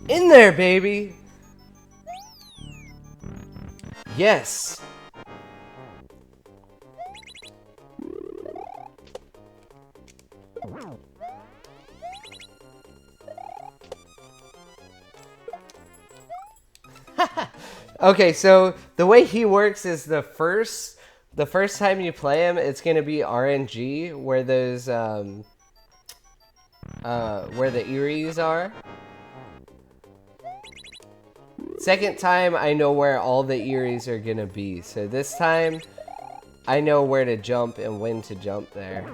In there, baby! Yes! Okay, so the way he works is the first time you play him, it's gonna be RNG, where those where the Eries are. Second time, I know where all the Eries are gonna be. So this time, I know where to jump and when to jump there.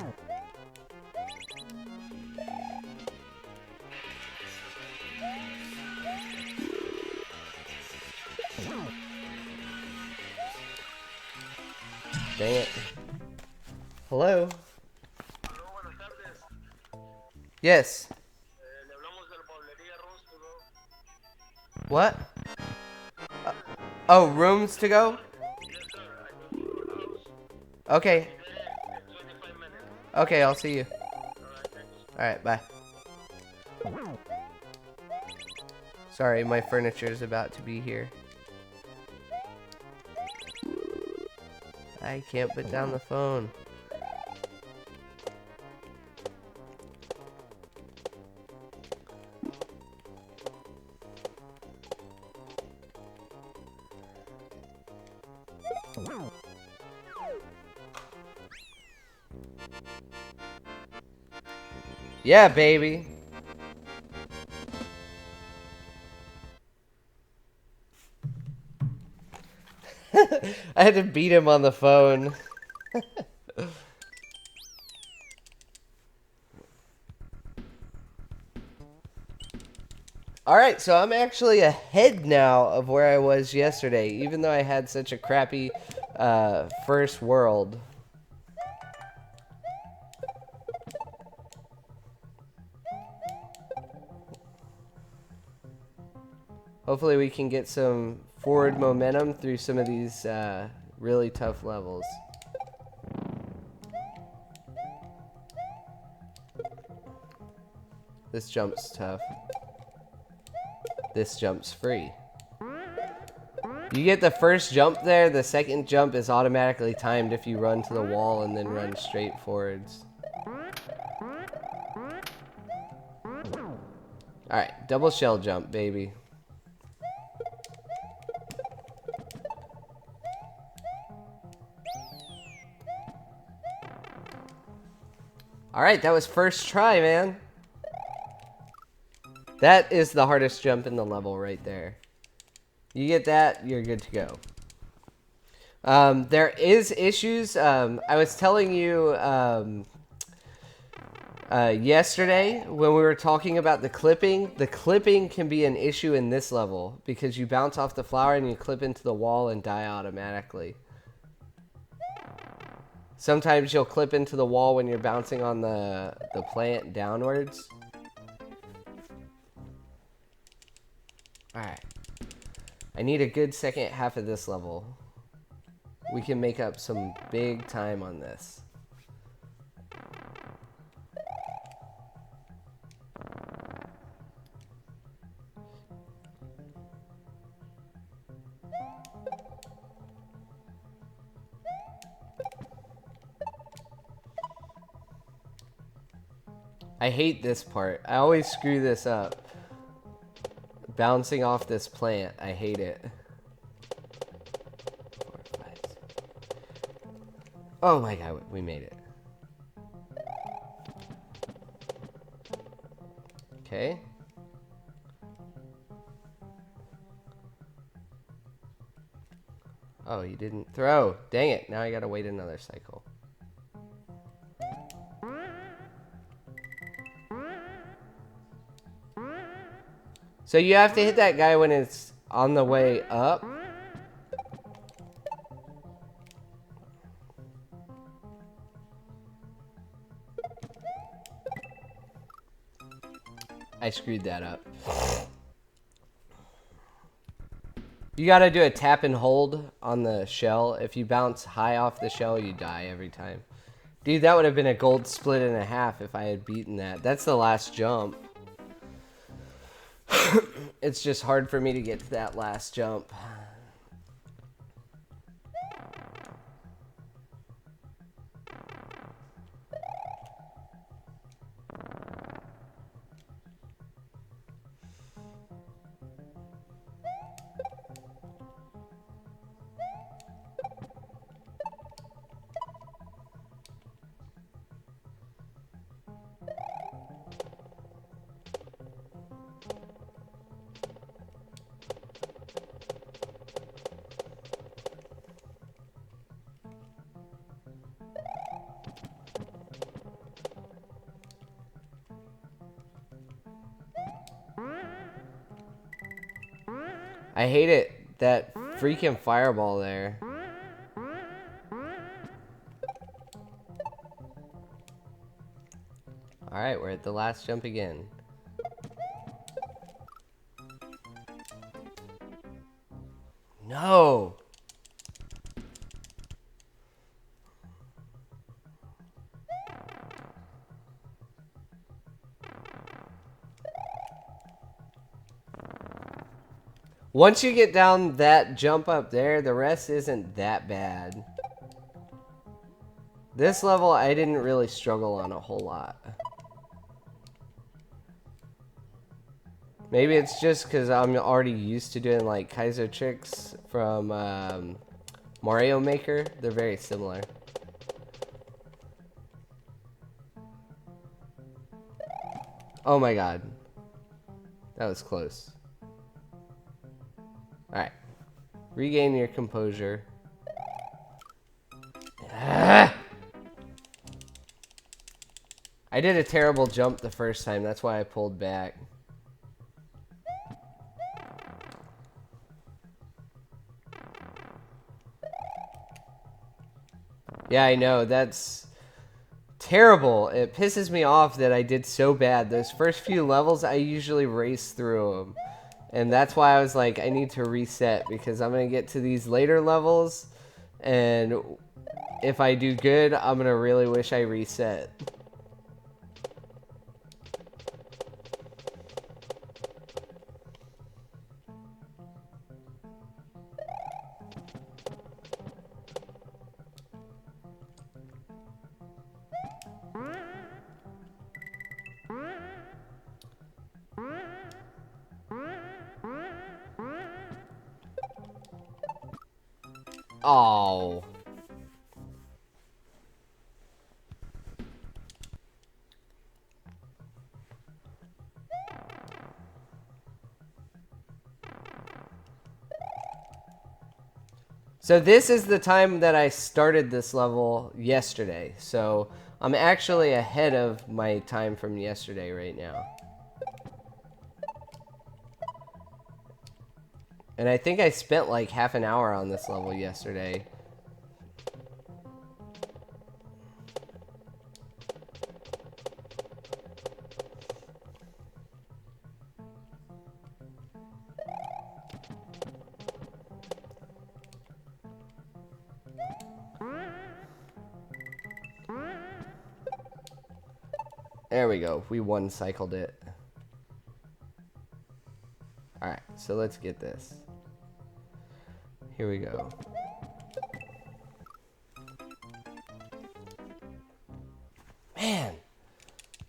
Dang it. Hello? Yes. What? Oh, rooms to go? Okay. Okay, I'll see you. Alright, bye. Sorry, my furniture is about to be here. I can't put down the phone. Yeah, baby. I had to beat him on the phone. Alright, so I'm actually ahead now of where I was yesterday, even though I had such a crappy first world. Hopefully we can get some forward momentum through some of these really tough levels. This jump's tough. This jump's free. You get the first jump there, the second jump is automatically timed if you run to the wall and then run straight forwards. Alright, double shell jump, baby. Alright, that was first try, man. That is the hardest jump in the level right there. You get that, you're good to go. There is issues. I was telling you yesterday when we were talking about the clipping can be an issue in this level because you bounce off the flower and you clip into the wall and die automatically. Sometimes you'll clip into the wall when you're bouncing on the plant downwards. Alright. I need a good second half of this level. We can make up some big time on this. I hate this part. I always screw this up. Bouncing off this plant. I hate it. 4, 5, 6. Oh my god, we made it. Okay. Oh, you didn't throw. Dang it. Now I gotta wait another cycle. So you have to hit that guy when it's on the way up. I screwed that up. You gotta do a tap and hold on the shell. If you bounce high off the shell, you die every time. Dude, that would have been a gold split and a half if I had beaten that. That's the last jump. It's just hard for me to get to that last jump. I hate it. That freaking fireball there. Alright, we're at the last jump again. No! Once you get down that jump up there, the rest isn't that bad. This level, I didn't really struggle on a whole lot. Maybe it's just because I'm already used to doing like Kaiser tricks from Mario Maker. They're very similar. Oh my god. That was close. Alright. Regain your composure. Ah! I did a terrible jump the first time. That's why I pulled back. Yeah, I know. That's terrible. It pisses me off that I did so bad. Those first few levels, I usually race through them. And that's why I was like, I need to reset because I'm going to get to these later levels. And if I do good, I'm going to really wish I reset. Oh. So this is the time that I started this level yesterday. So I'm actually ahead of my time from yesterday right now. And I think I spent like half an hour on this level yesterday. There we go. We one-cycled it. Alright, so let's get this. Here we go. Man,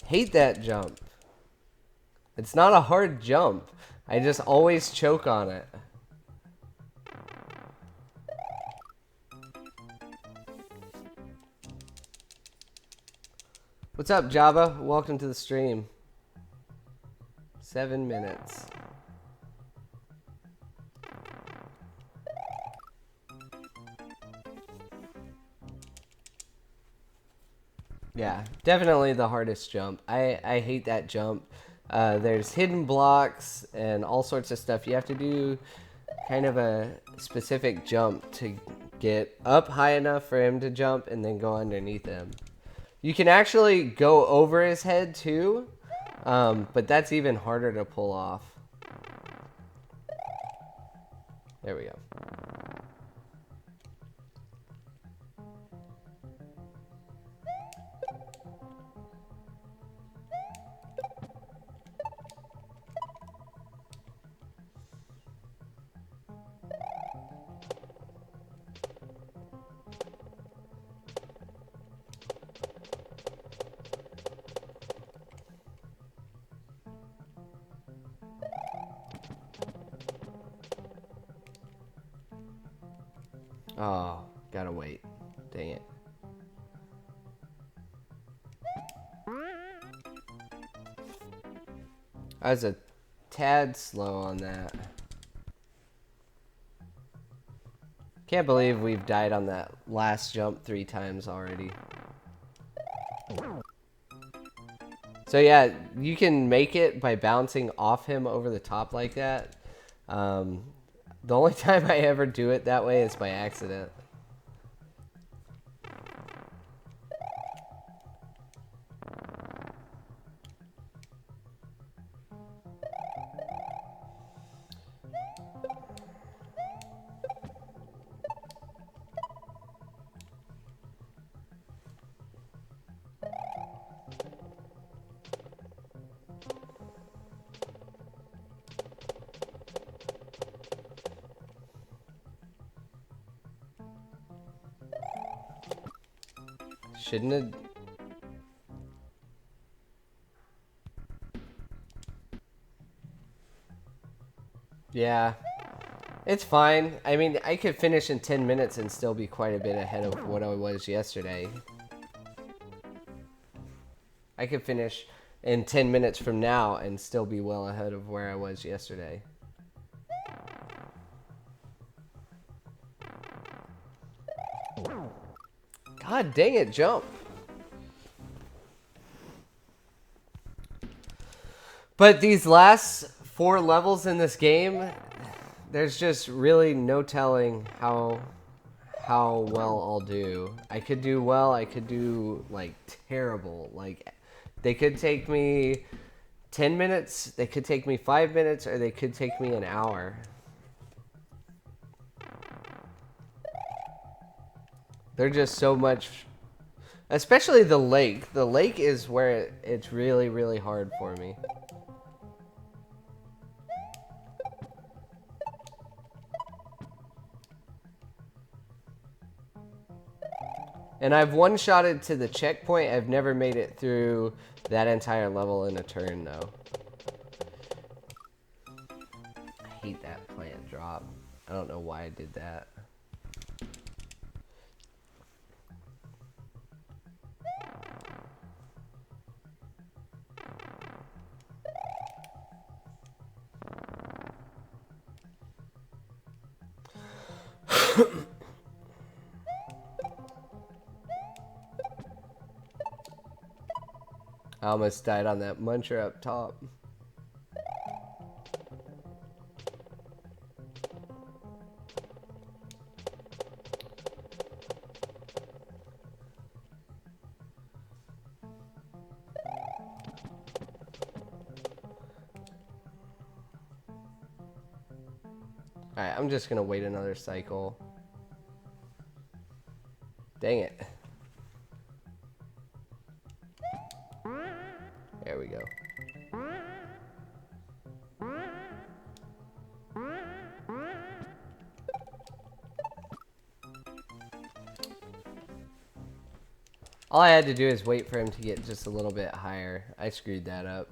hate that jump. It's not a hard jump. I just always choke on it. What's up, Java? Welcome to the stream. 7 minutes. Yeah, definitely the hardest jump. I hate that jump. There's hidden blocks and all sorts of stuff. You have to do kind of a specific jump to get up high enough for him to jump and then go underneath him. You can actually go over his head too, but that's even harder to pull off. There we go. Oh, gotta wait. Dang it. I was a tad slow on that. Can't believe we've died on that last jump 3 times already. So yeah, you can make it by bouncing off him over the top like that. The only time I ever do it that way is by accident. Shouldn't have... Yeah. It's fine. I mean, I could finish in 10 minutes and still be quite a bit ahead of what I was yesterday. I could finish in 10 minutes from now and still be well ahead of where I was yesterday. God dang it, jump. But these last 4 levels in this game, there's just really no telling how well I'll do. I could do well, I could do like terrible. Like they could take me 10 minutes, they could take me 5 minutes, or they could take me an hour. They're just so much, especially the lake. The lake is where it's really, really hard for me. And I've one-shotted to the checkpoint. I've never made it through that entire level in a turn, though. I hate that plant drop. I don't know why I did that. I almost died on that muncher up top. Alright, I'm just gonna wait another cycle. Dang it. There we go. All I had to do is wait for him to get just a little bit higher. I screwed that up.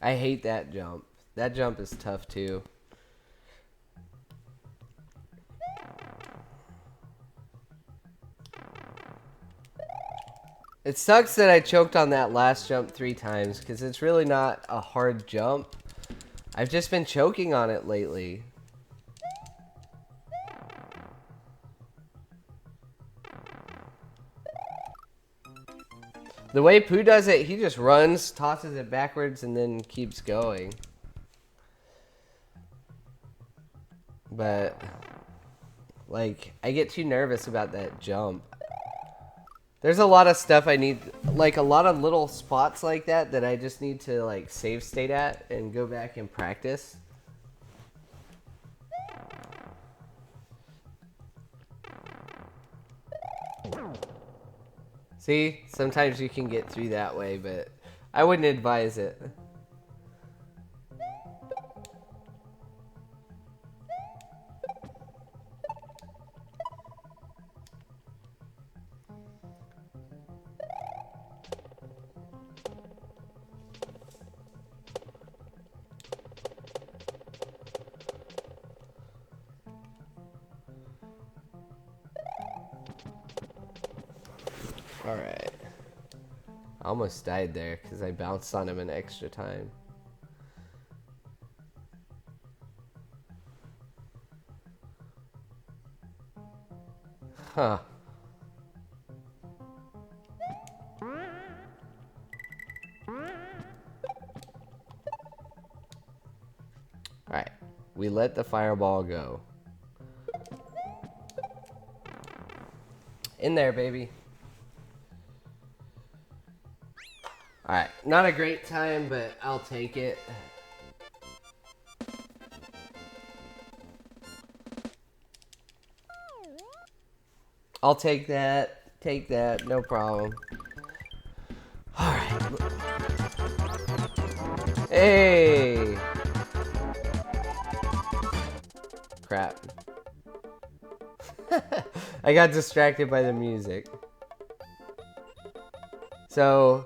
I hate that jump. That jump is tough too. It sucks that I choked on that last jump 3 times because it's really not a hard jump. I've just been choking on it lately. The way Pooh does it, he just runs, tosses it backwards, and then keeps going. But, like, I get too nervous about that jump. There's a lot of stuff I need, like a lot of little spots like that I just need to, like, save state at and go back and practice. See, sometimes you can get through that way, but I wouldn't advise it. Alright. I almost died there because I bounced on him an extra time. Huh. Alright. We let the fireball go. In there, baby. Alright. Not a great time, but I'll take it. I'll take that. Take that. No problem. Alright. Hey! Crap. I got distracted by the music. So,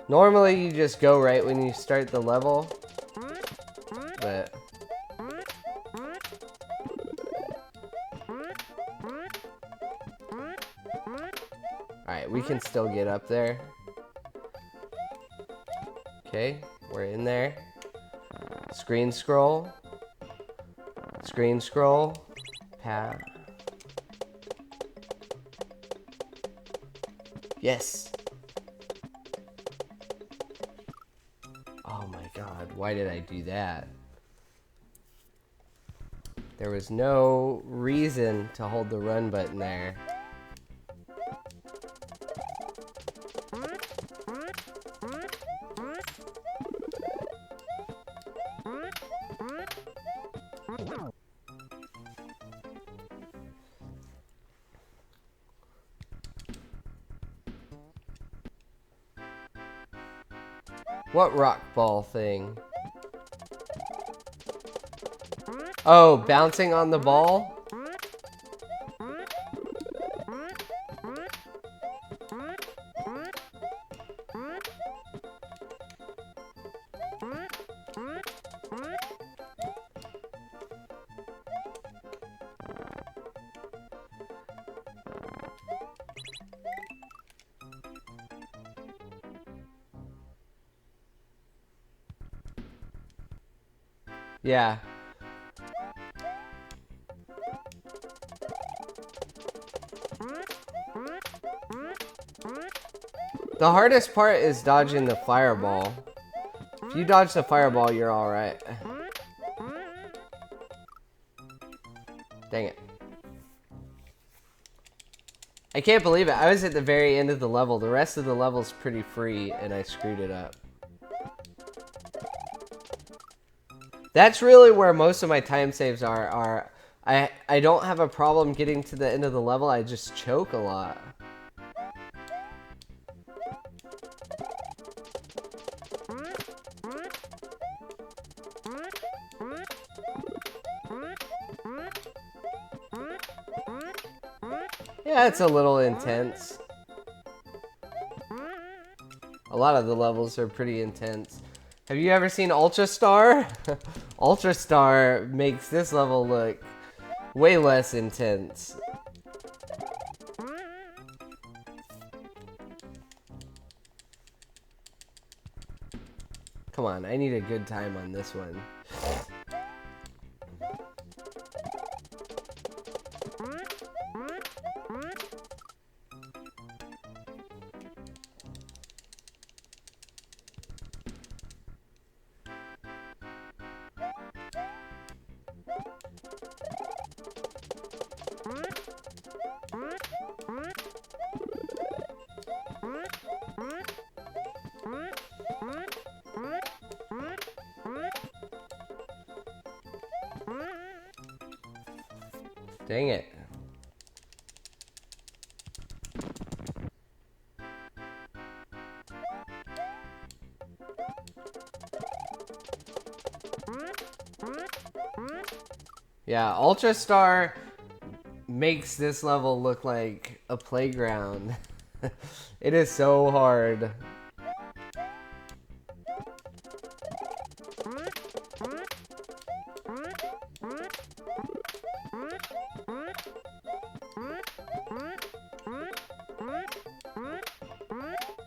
normally you just go right when you start the level. But... Alright, we can still get up there. Okay, we're in there. Screen scroll. Screen scroll. Pad. Yes. Oh my god, why did I do that? There was no reason to hold the run button there. What rock ball thing? Oh, bouncing on the ball? Yeah. The hardest part is dodging the fireball. If you dodge the fireball, you're alright. Dang it. I can't believe it. I was at the very end of the level. The rest of the level's pretty free, and I screwed it up. That's really where most of my time saves are. I don't have a problem getting to the end of the level. I just choke a lot. Yeah, it's a little intense. A lot of the levels are pretty intense. Have you ever seen Ultra Star? Ultra Star makes this level look way less intense. Come on, I need a good time on this one. Dang it. Yeah, Ultra Star makes this level look like a playground. It is so hard.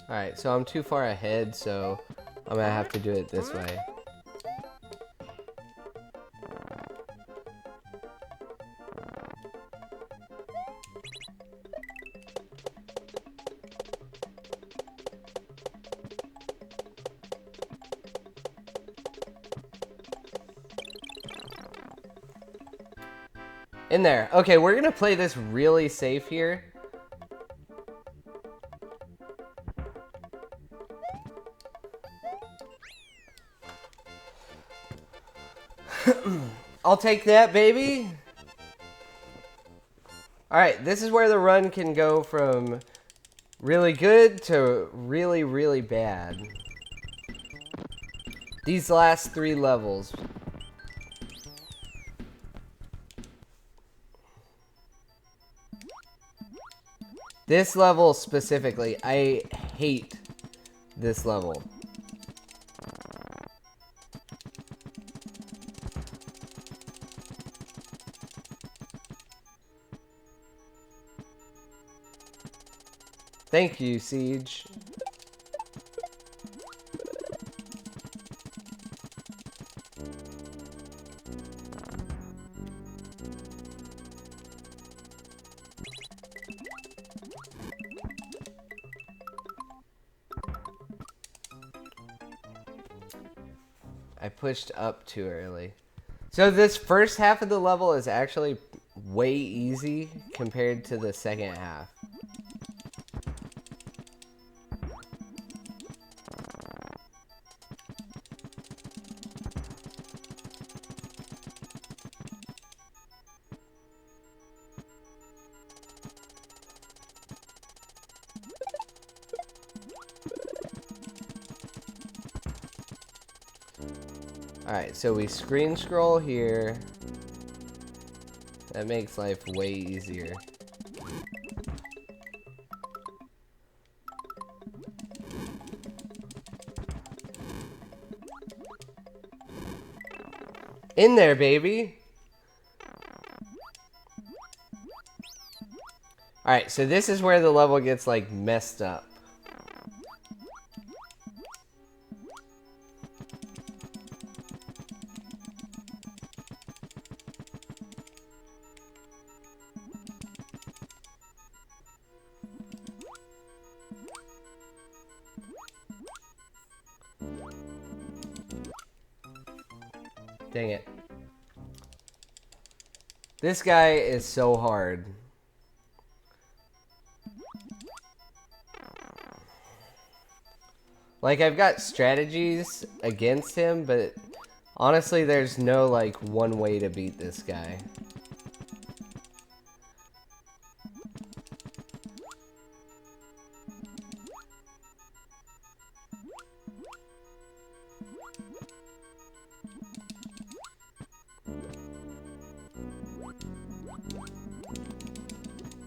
Alright, so I'm too far ahead, so I'm gonna have to do it this way. In there. Okay, we're gonna play this really safe here. I'll take that, baby. Alright, this is where the run can go from really good to really, really bad. These last 3 levels. This level specifically, I hate this level. Thank you, Siege. I pushed up too early. So this first half of the level is actually way easy compared to the second half. Alright, so we screen scroll here. That makes life way easier. In there, baby! Alright, so this is where the level gets, like, messed up. Dang it. This guy is so hard. Like, I've got strategies against him, but honestly, there's no, like, one way to beat this guy.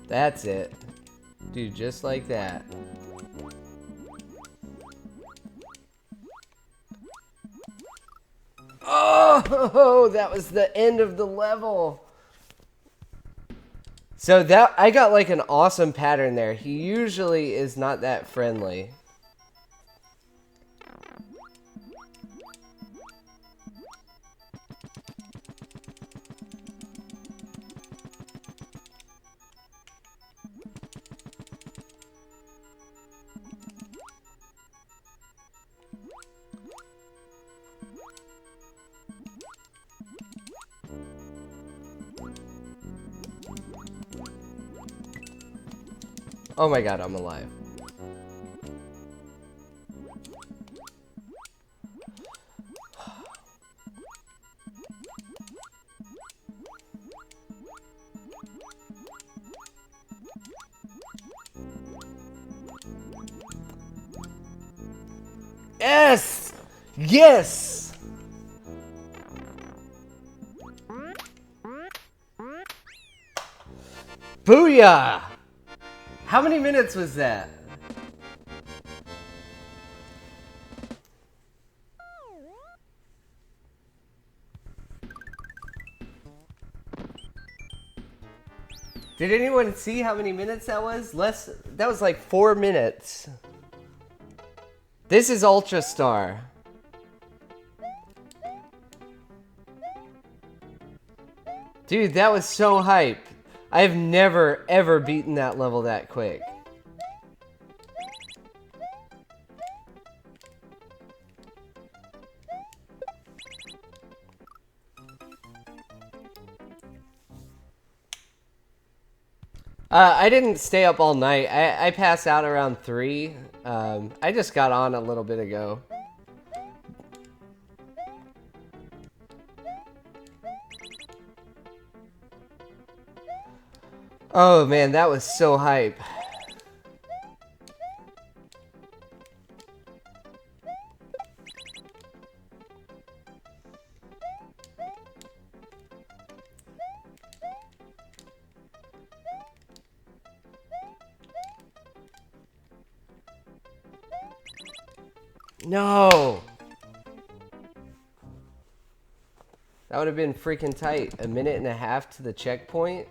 That's it. Dude, just like that. Oh, that was the end of the level. So that I got like an awesome pattern there. He usually is not that friendly. Oh my god, I'm alive. Yes! Yes! Booyah! How many minutes was that? Did anyone see how many minutes that was? That was like 4 minutes. This is Ultra Star. Dude, that was so hype. I've never, ever beaten that level that quick. I didn't stay up all night. I passed out around 3. I just got on a little bit ago. Oh man, that was so hype. No! That would have been freaking tight. A minute and a half to the checkpoint.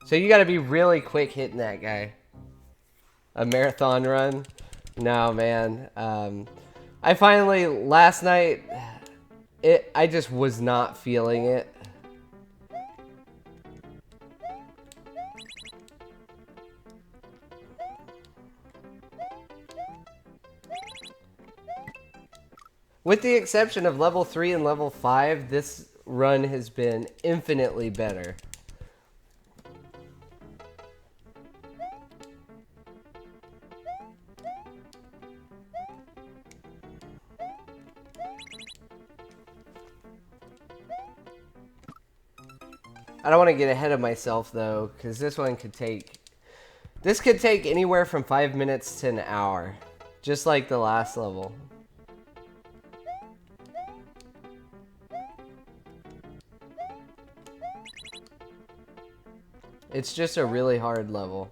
So you gotta be really quick hitting that guy. A marathon run? No, man. I finally, last night, I just was not feeling it. With the exception of level 3 and level 5, this run has been infinitely better. I don't want to get ahead of myself though, because this one could take... This could take anywhere from 5 minutes to an hour. Just like the last level. It's just a really hard level.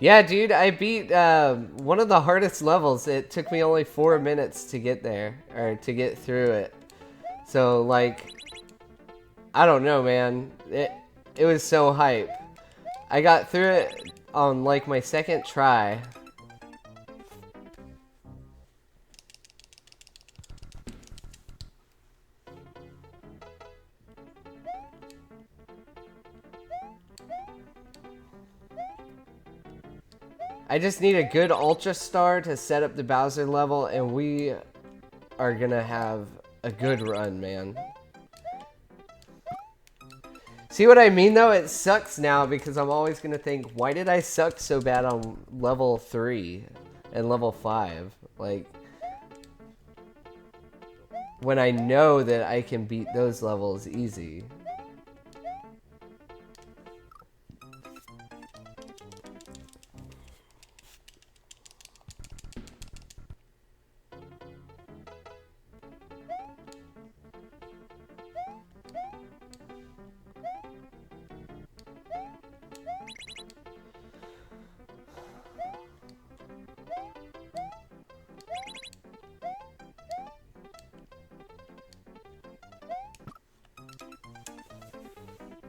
Yeah, dude, I beat one of the hardest levels. It took me only 4 minutes to get there, or to get through it. So, like, I don't know, man. It was so hype. I got through it on, like, my second try. I just need a good Ultra Star to set up the Bowser level, and we are gonna have a good run, man. See what I mean, though? It sucks now because I'm always gonna think, why did I suck so bad on level 3 and level 5? Like, when I know that I can beat those levels easy.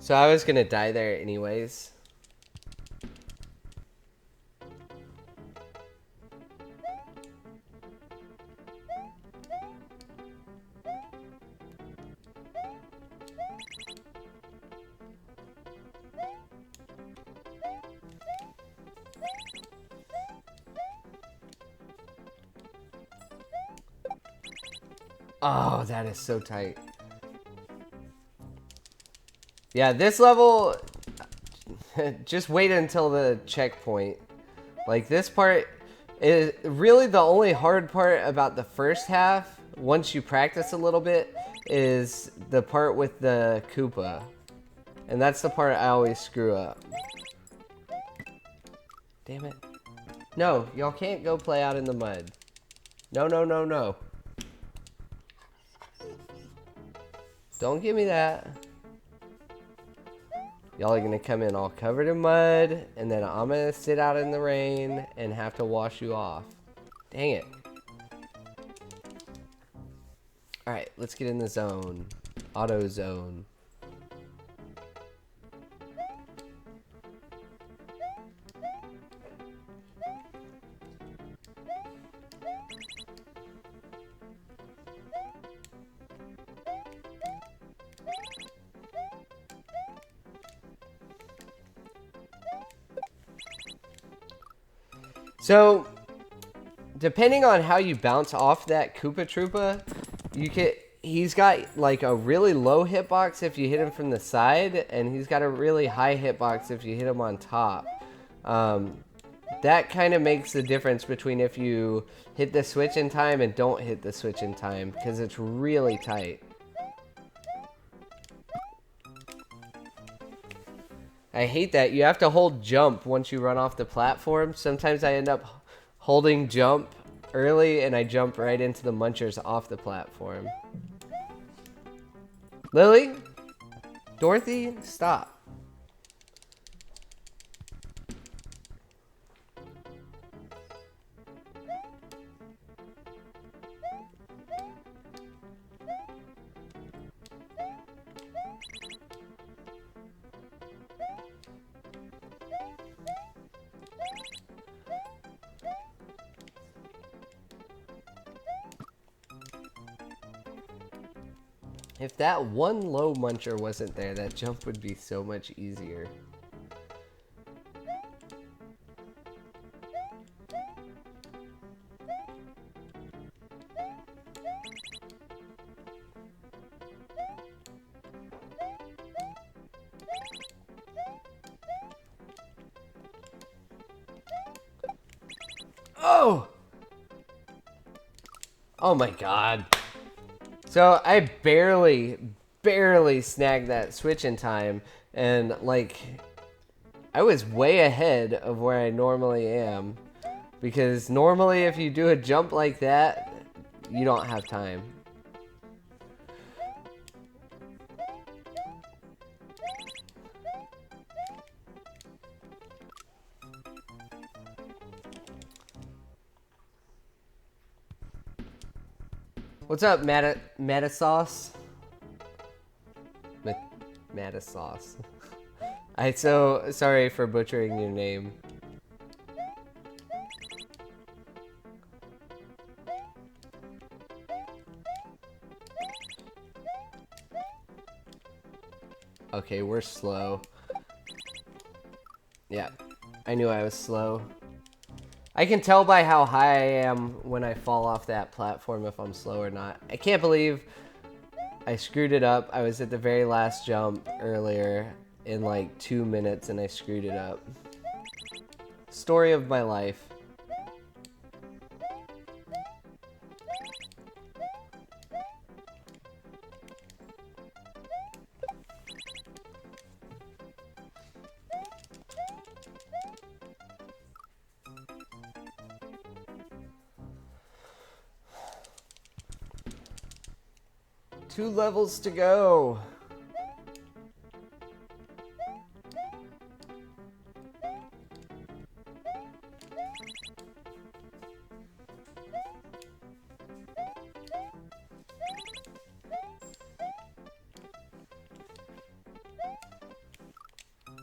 So I was gonna die there anyways. Oh, that is so tight. Yeah, this level, just wait until the checkpoint. Like, this part is really the only hard part about the first half, once you practice a little bit, is the part with the Koopa. And that's the part I always screw up. Damn it. No, y'all can't go play out in the mud. No, no, no, no. Don't give me that. Y'all are gonna come in all covered in mud, and then I'm gonna sit out in the rain and have to wash you off. Dang it. Alright, let's get in the zone. Auto zone. So, depending on how you bounce off that Koopa Troopa, he's got like a really low hitbox if you hit him from the side, and he's got a really high hitbox if you hit him on top. That kind of makes the difference between if you hit the switch in time and don't hit the switch in time, because it's really tight. I hate that. You have to hold jump once you run off the platform. Sometimes I end up holding jump early and I jump right into the munchers off the platform. Lily? Dorothy? Stop. If that one low muncher wasn't there, that jump would be so much easier. Oh! Oh my god. So I barely snagged that switch in time, and like I was way ahead of where I normally am, because normally if you do a jump like that, you don't have time. What's up, Matasauce? Matasauce. I'm so sorry for butchering your name. Okay, we're slow. Yeah, I knew I was slow. I can tell by how high I am when I fall off that platform if I'm slow or not. I can't believe I screwed it up. I was at the very last jump earlier in like 2 minutes and I screwed it up. Story of my life. Two levels to go.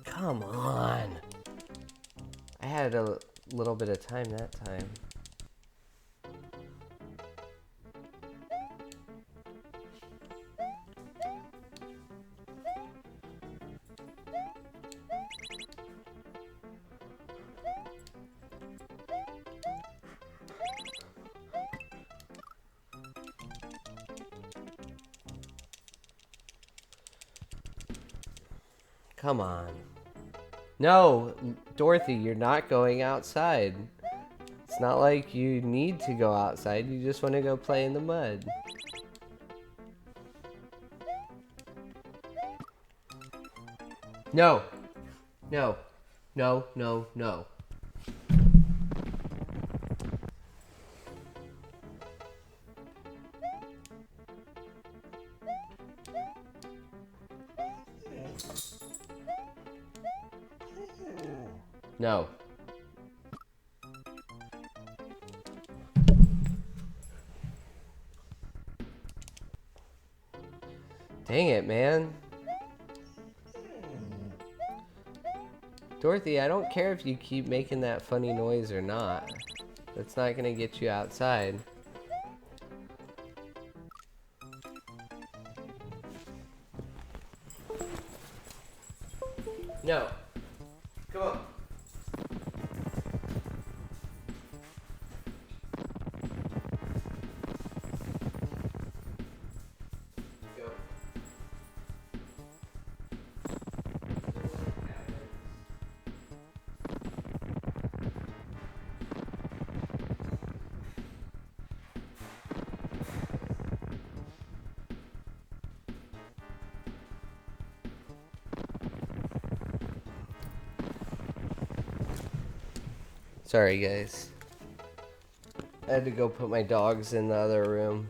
Come on. I had a little bit of time that time. Come on. No, Dorothy, you're not going outside. It's not like you need to go outside. You just want to go play in the mud. No. No. No, no, no. No. Dang it, man. Dorothy, I don't care if you keep making that funny noise or not. That's not gonna get you outside. No. Come on. Go. Sorry, guys. I had to go put my dogs in the other room.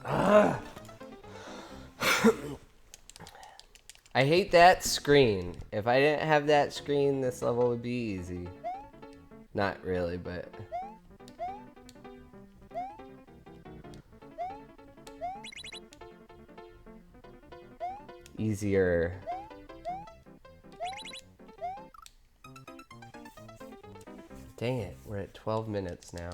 Ugh. I hate that screen. If I didn't have that screen, this level would be easy. Not really, but... easier. Dang it, we're at 12 minutes now.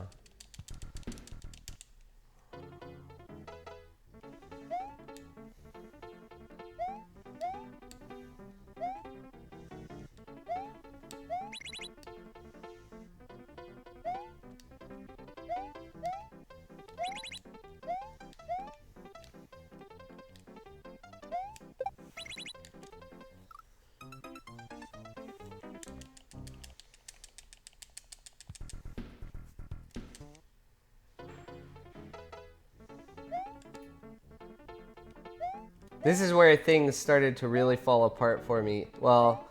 This is where things started to really fall apart for me. Well,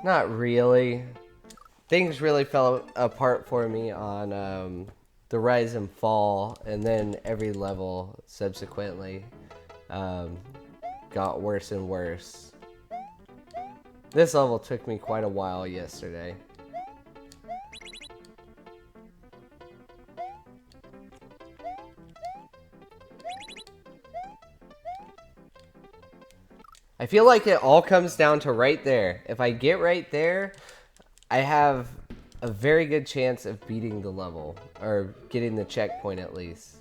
not really. Things really fell apart for me on the Rise and Fall, and then every level subsequently got worse and worse. This level took me quite a while yesterday. I feel like it all comes down to right there. If I get right there, I have a very good chance of beating the level, or getting the checkpoint at least.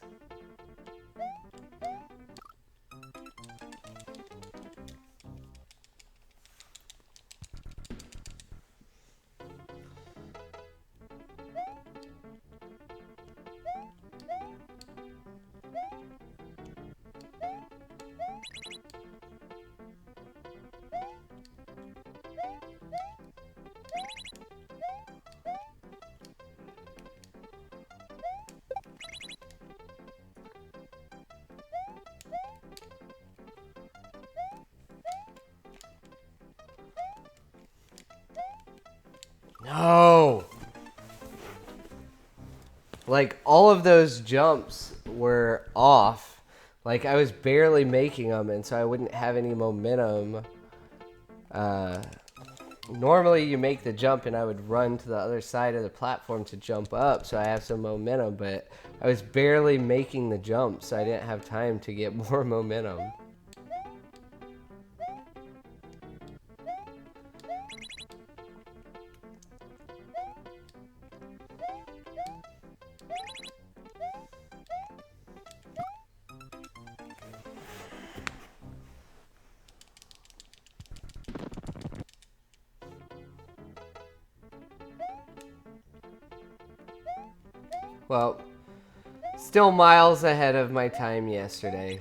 No! Like, all of those jumps were off. Like, I was barely making them, and so I wouldn't have any momentum. Normally you make the jump and I would run to the other side of the platform to jump up, so I have some momentum, but I was barely making the jump, so I didn't have time to get more momentum. Well, still miles ahead of my time yesterday.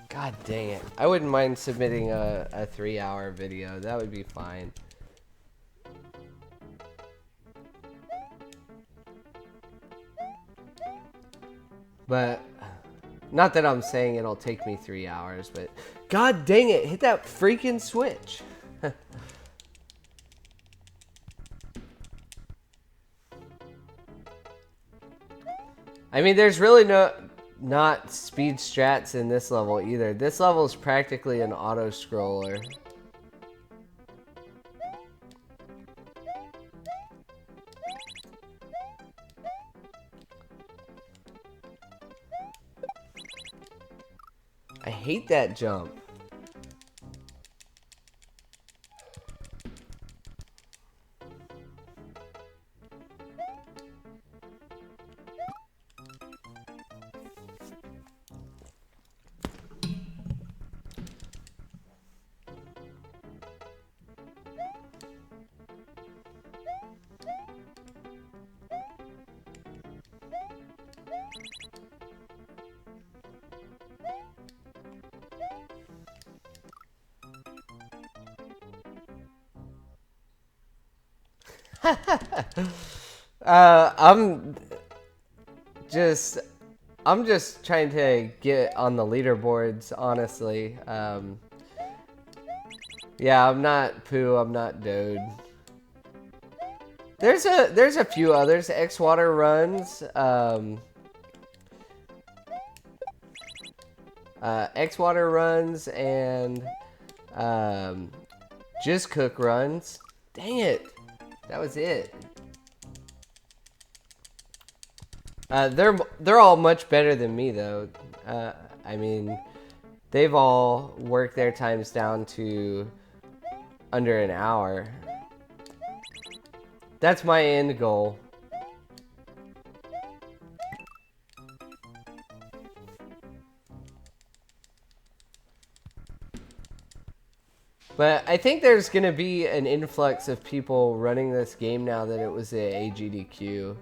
God dang it. I wouldn't mind submitting a 3-hour video. That would be fine. But Not that I'm saying it'll take me 3 hours, but god dang it, hit that freaking switch. I mean, there's really not speed strats in this level either. This level is practically an auto scroller. I hate that jump. I'm just trying to get on the leaderboards, honestly. Yeah, I'm not Pooh, I'm not Dode. There's a few others. X-Water runs, X-Water runs, and Just Cook runs. Dang it, that was it. They're all much better than me though. I mean, they've all worked their times down to under an hour. That's my end goal. But I think there's gonna be an influx of people running this game now that it was a AGDQ.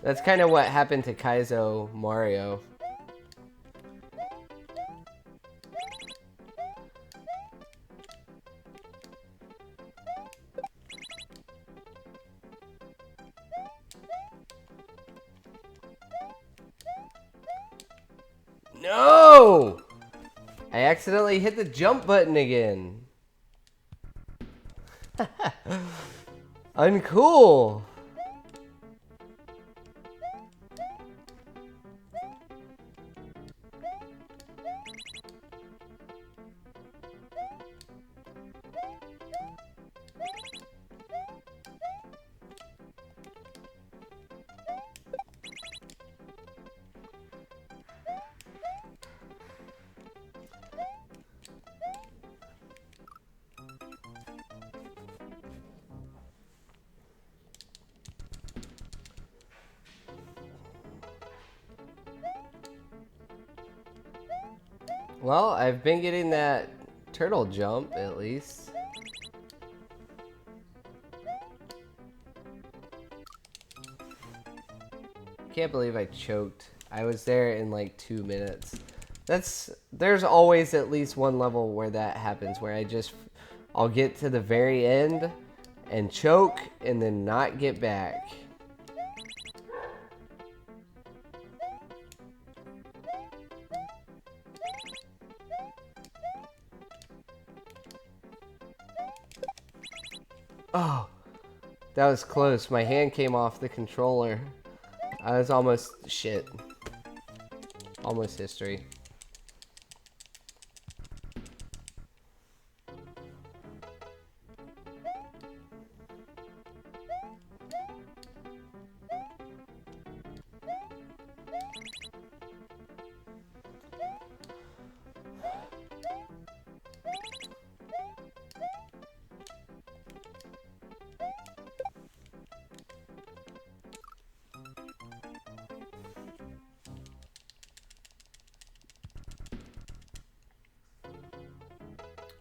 That's kind of what happened to Kaizo Mario. No! I accidentally hit the jump button again. Uncool. Well, I've been getting that turtle jump, at least. Can't believe I choked. I was there in like 2 minutes. There's always at least one level where that happens, where I'll get to the very end and choke and then not get back. Oh, that was close. My hand came off the controller. I was almost shit. Almost history.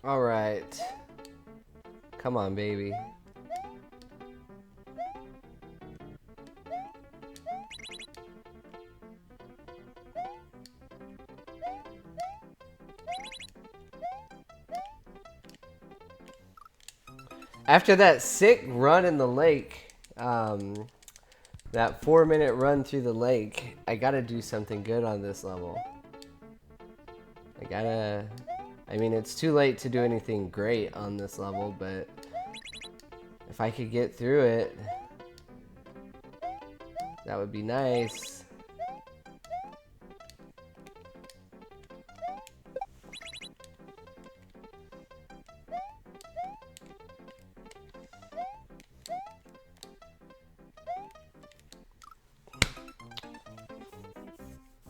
All right. Come on, baby. After that sick run in the lake, That 4-minute run through the lake. I gotta do something good on this level. I mean, it's too late to do anything great on this level, but if I could get through it, that would be nice.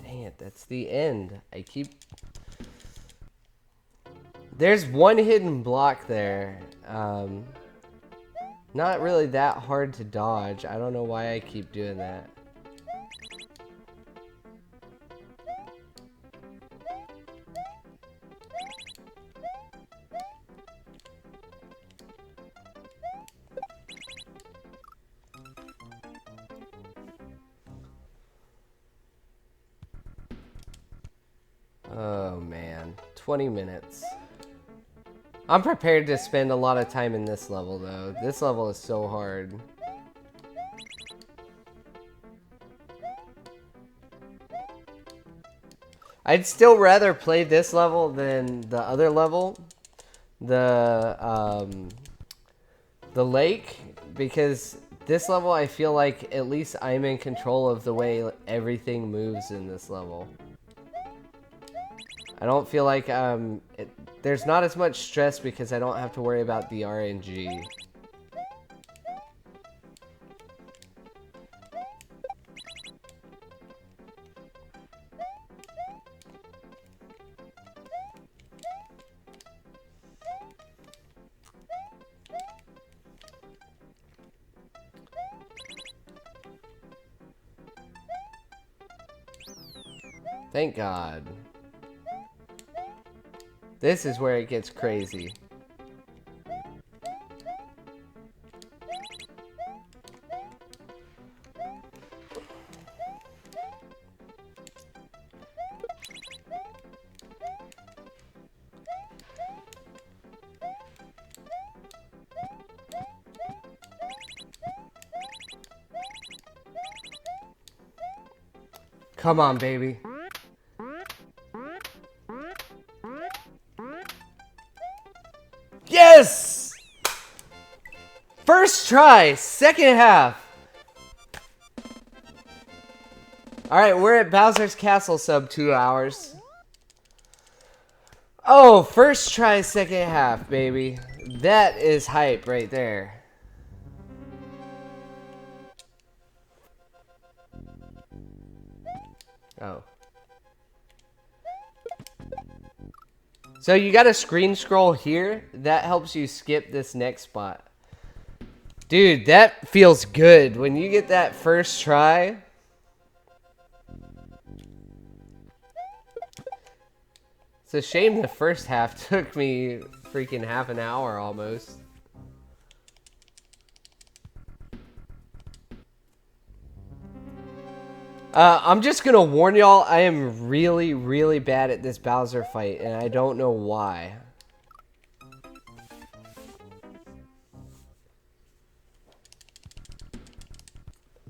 Dang it, that's the end. There's one hidden block there. Not really that hard to dodge. I don't know why I keep doing that. Oh man, 20 minutes. I'm prepared to spend a lot of time in this level though. This level is so hard. I'd still rather play this level than the other level, the lake, because this level I feel like at least I'm in control of the way everything moves in this level. I don't feel like there's not as much stress because I don't have to worry about the RNG. Thank God. This is where it gets crazy. Come on, baby. Yes! First try, second half. Alright, we're at Bowser's Castle sub 2 hours. Oh, first try, second half, baby. That is hype right there. Oh. So you gotta screen scroll here. That helps you skip this next spot. Dude, that feels good. When you get that first try. It's a shame the first half took me freaking half an hour almost. I'm just gonna warn y'all, I am really, really bad at this Bowser fight, and I don't know why.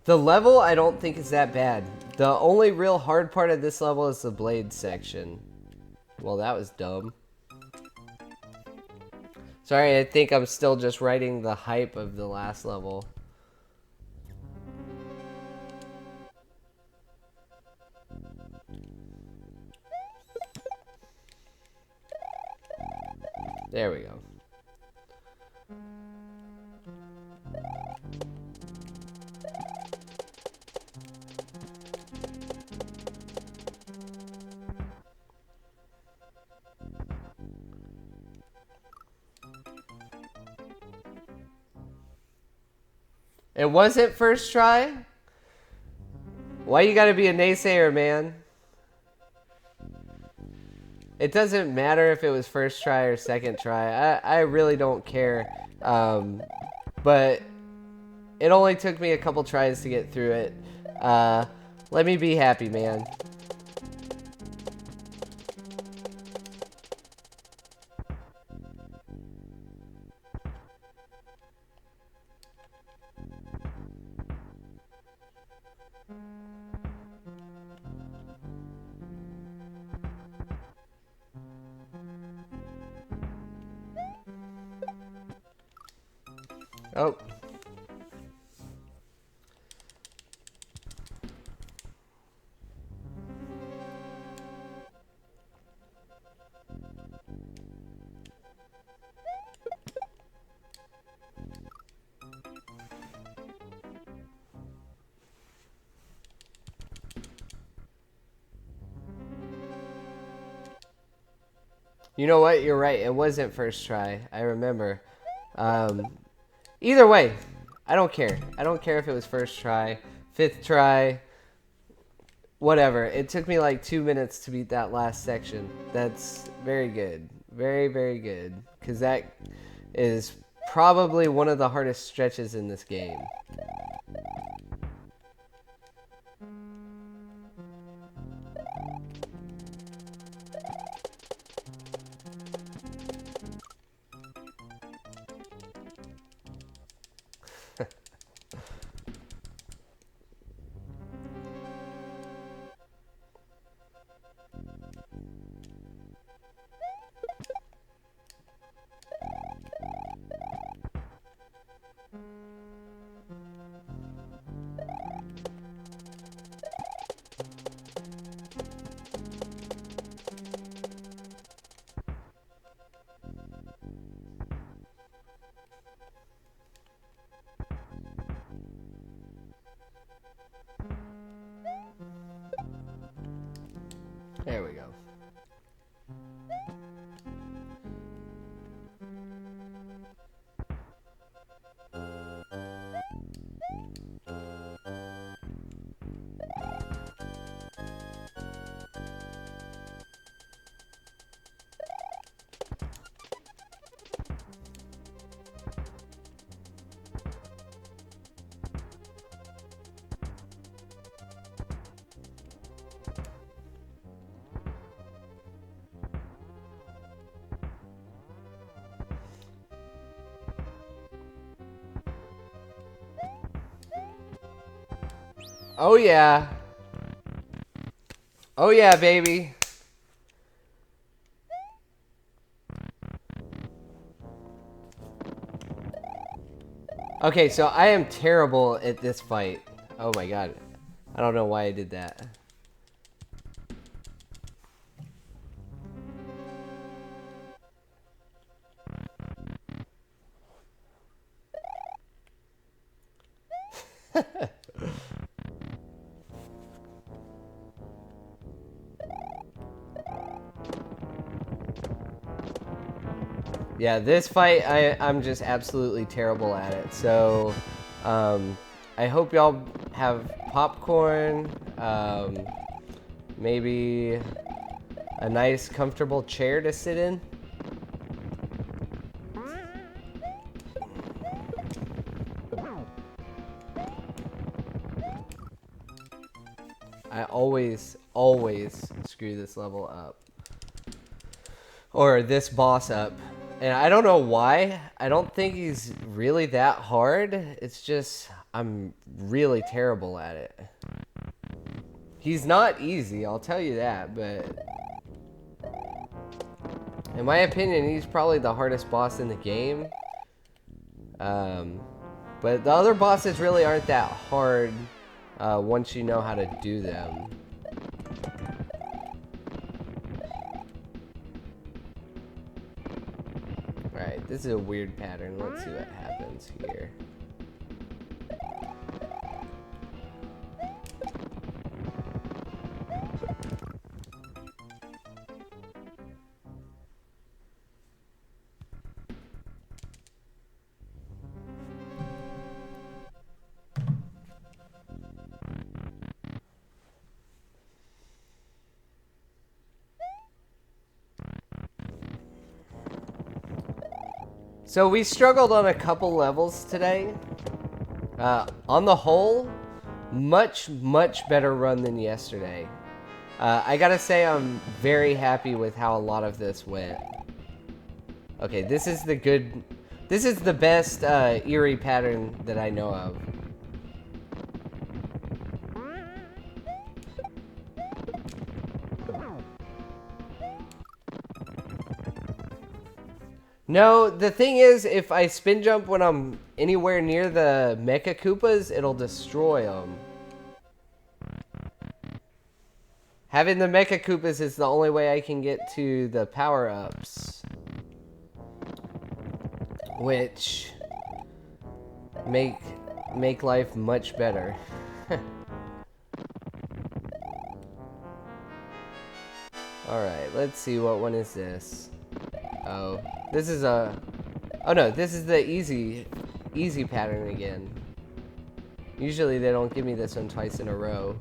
The level, I don't think is that bad. The only real hard part of this level is the blade section. Well, that was dumb. Sorry, I think I'm still just writing the hype of the last level. There we go. It wasn't first try? Why you gotta be a naysayer, man? It doesn't matter if it was first try or second try. I really don't care. But it only took me a couple tries to get through it. Let me be happy, man. Oh. You know what? You're right. It wasn't first try. I remember. Either way, I don't care. I don't care if it was first try, fifth try, whatever. It took me like 2 minutes to beat that last section. That's very good. Very, very good. Because that is probably one of the hardest stretches in this game. There we go. Oh yeah. Oh yeah, baby. Okay, so I am terrible at this fight. Oh my god. I don't know why I did that. Yeah, this fight, I'm just absolutely terrible at it. So, I hope y'all have popcorn, maybe a nice, comfortable chair to sit in. I always screw this level up. Or this boss up. And I don't know why. I don't think he's really that hard. It's just, I'm really terrible at it. He's not easy, I'll tell you that, but in my opinion, he's probably the hardest boss in the game. But the other bosses really aren't that hard once you know how to do them. Alright, this is a weird pattern. Let's see what happens here. So we struggled on a couple levels today. On the whole, much better run than yesterday. I gotta say I'm very happy with how a lot of this went. Okay, this is the best eerie pattern that I know of. No, the thing is, if I spin jump when I'm anywhere near the Mecha Koopas, it'll destroy them. Having the Mecha Koopas is the only way I can get to the power-ups. Which make life much better. Alright, let's see, what one is this? Oh, this is a... Oh no, this is the easy pattern again. Usually they don't give me this one twice in a row.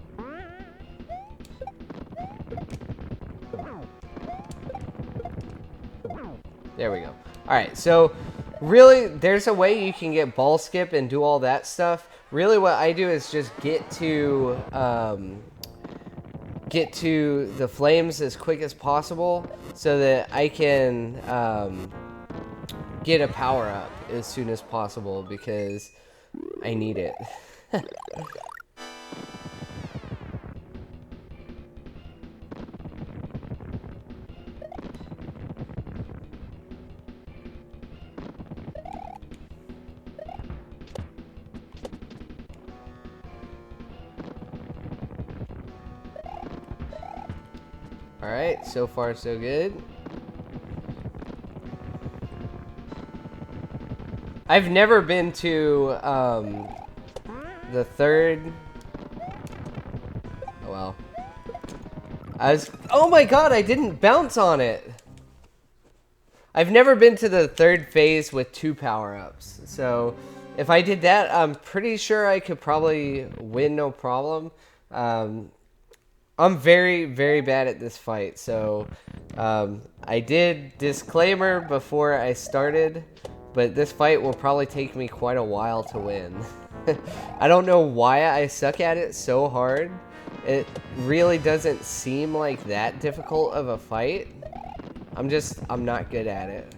There we go. Alright, so really, there's a way you can get ball skip and do all that stuff. Really what I do is just get to the flames as quick as possible so that I can get a power up as soon as possible because I need it. Alright, so far so good. I've never been to the third... Oh well. Oh my god, I didn't bounce on it! I've never been to the third phase with 2 power-ups. So if I did that, I'm pretty sure I could probably win no problem. I'm very, very bad at this fight, so I did disclaimer before I started, but this fight will probably take me quite a while to win. I don't know why I suck at it so hard. It really doesn't seem like that difficult of a fight. I'm not good at it.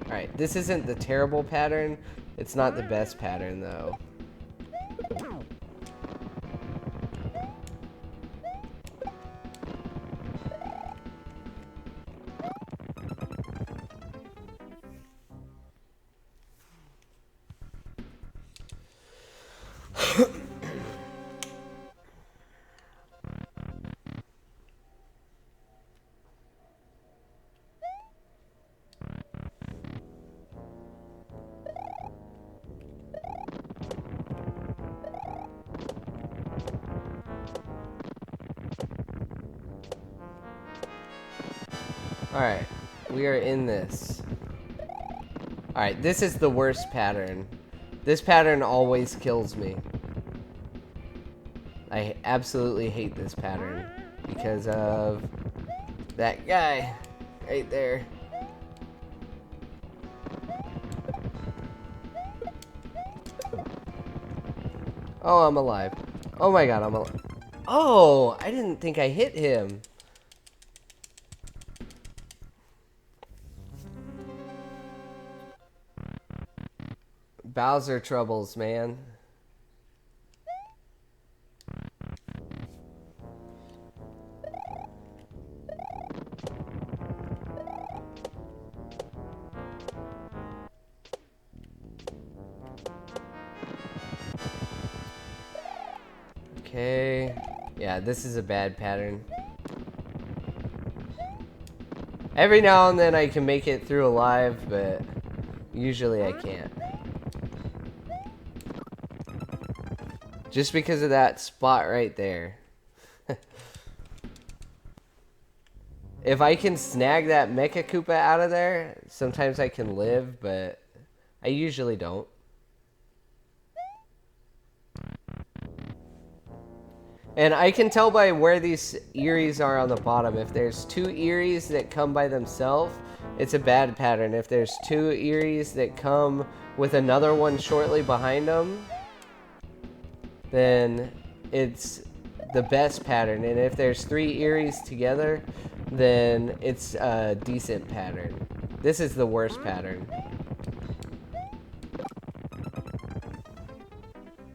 Alright, this isn't the terrible pattern. It's not the best pattern, though. Alright, we are in this. Alright, this is the worst pattern. This pattern always kills me. I absolutely hate this pattern because of that guy right there. Oh, I'm alive. Oh my god, I'm alive. Oh, I didn't think I hit him. Bowser troubles, man. Okay. Yeah, this is a bad pattern. Every now and then I can make it through alive, but usually I can't. Just because of that spot right there. If I can snag that Mecha Koopa out of there, sometimes I can live, but I usually don't. And I can tell by where these Eries are on the bottom. If there's 2 Eries that come by themselves, it's a bad pattern. If there's 2 Eries that come with another one shortly behind them, then it's the best pattern. And if there's 3 Eries together, then it's a decent pattern. This is the worst pattern.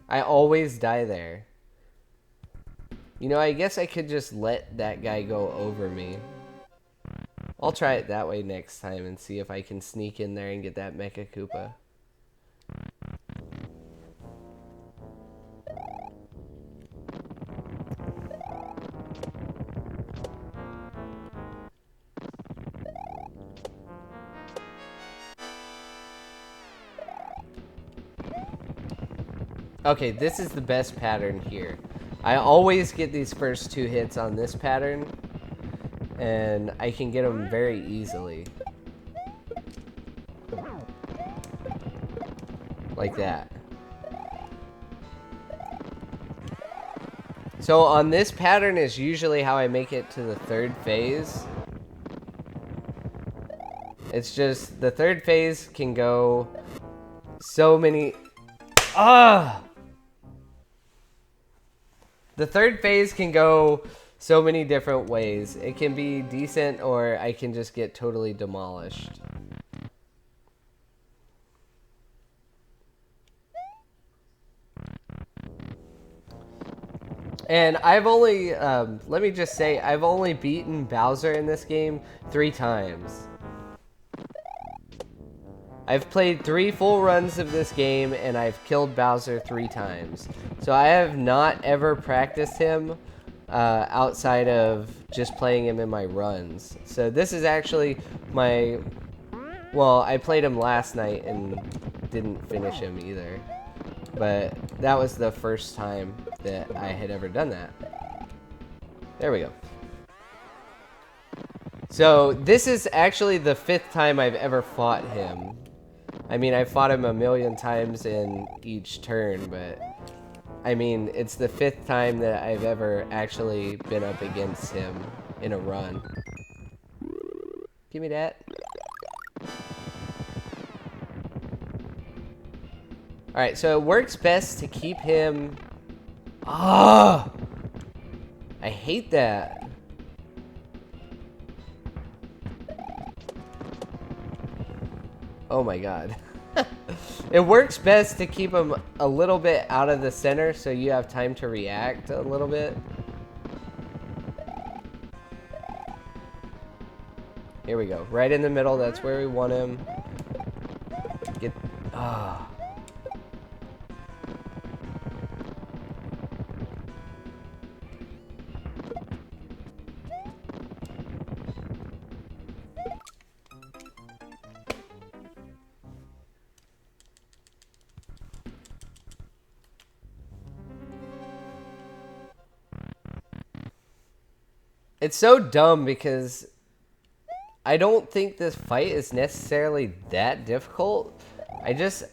I always die there. You know, I guess I could just let that guy go over me. I'll try it that way next time and see if I can sneak in there and get that Mecha Koopa. Okay, this is the best pattern here. I always get these first 2 hits on this pattern, and I can get them very easily. Like that. So on this pattern is usually how I make it to the 3rd phase. It's just the 3rd phase can go so many... The 3rd phase can go so many different ways. It can be decent, or I can just get totally demolished. And I've only, let me just say, I've only beaten Bowser in this game 3 times. I've played 3 full runs of this game, and I've killed Bowser 3 times. So I have not ever practiced him outside of just playing him in my runs. So this is actually my... Well, I played him last night and didn't finish him either. But that was the first time that I had ever done that. There we go. So this is actually the 5th time I've ever fought him. I mean, I fought him a million times in each turn, but I mean, it's the 5th time that I've ever actually been up against him in a run. Give me that. Alright, so it works best to keep him... Ah! I hate that. Oh my god. It works best to keep him a little bit out of the center so you have time to react a little bit. Here we go. Right in the middle. That's where we want him. Get... Ah. It's so dumb because I don't think this fight is necessarily that difficult. I just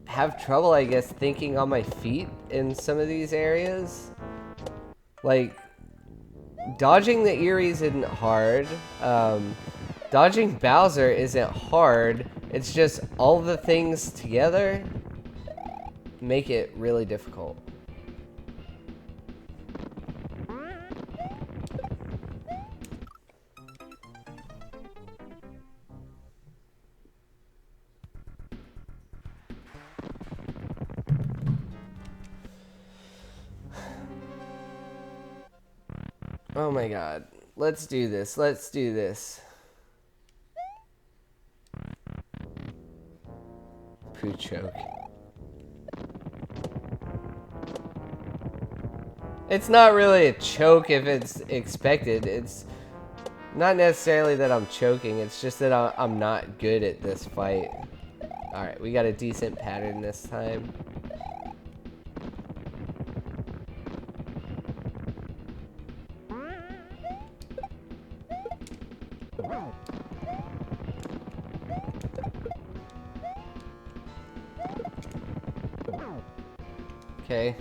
have trouble, I guess, thinking on my feet in some of these areas. Like, dodging the Eries isn't hard. Dodging Bowser isn't hard. It's just all the things together make it really difficult. Oh my god. Let's do this. Let's do this. Poo choke. It's not really a choke if it's expected. It's not necessarily that I'm choking. It's just that I'm not good at this fight. Alright, we got a decent pattern this time. Okay,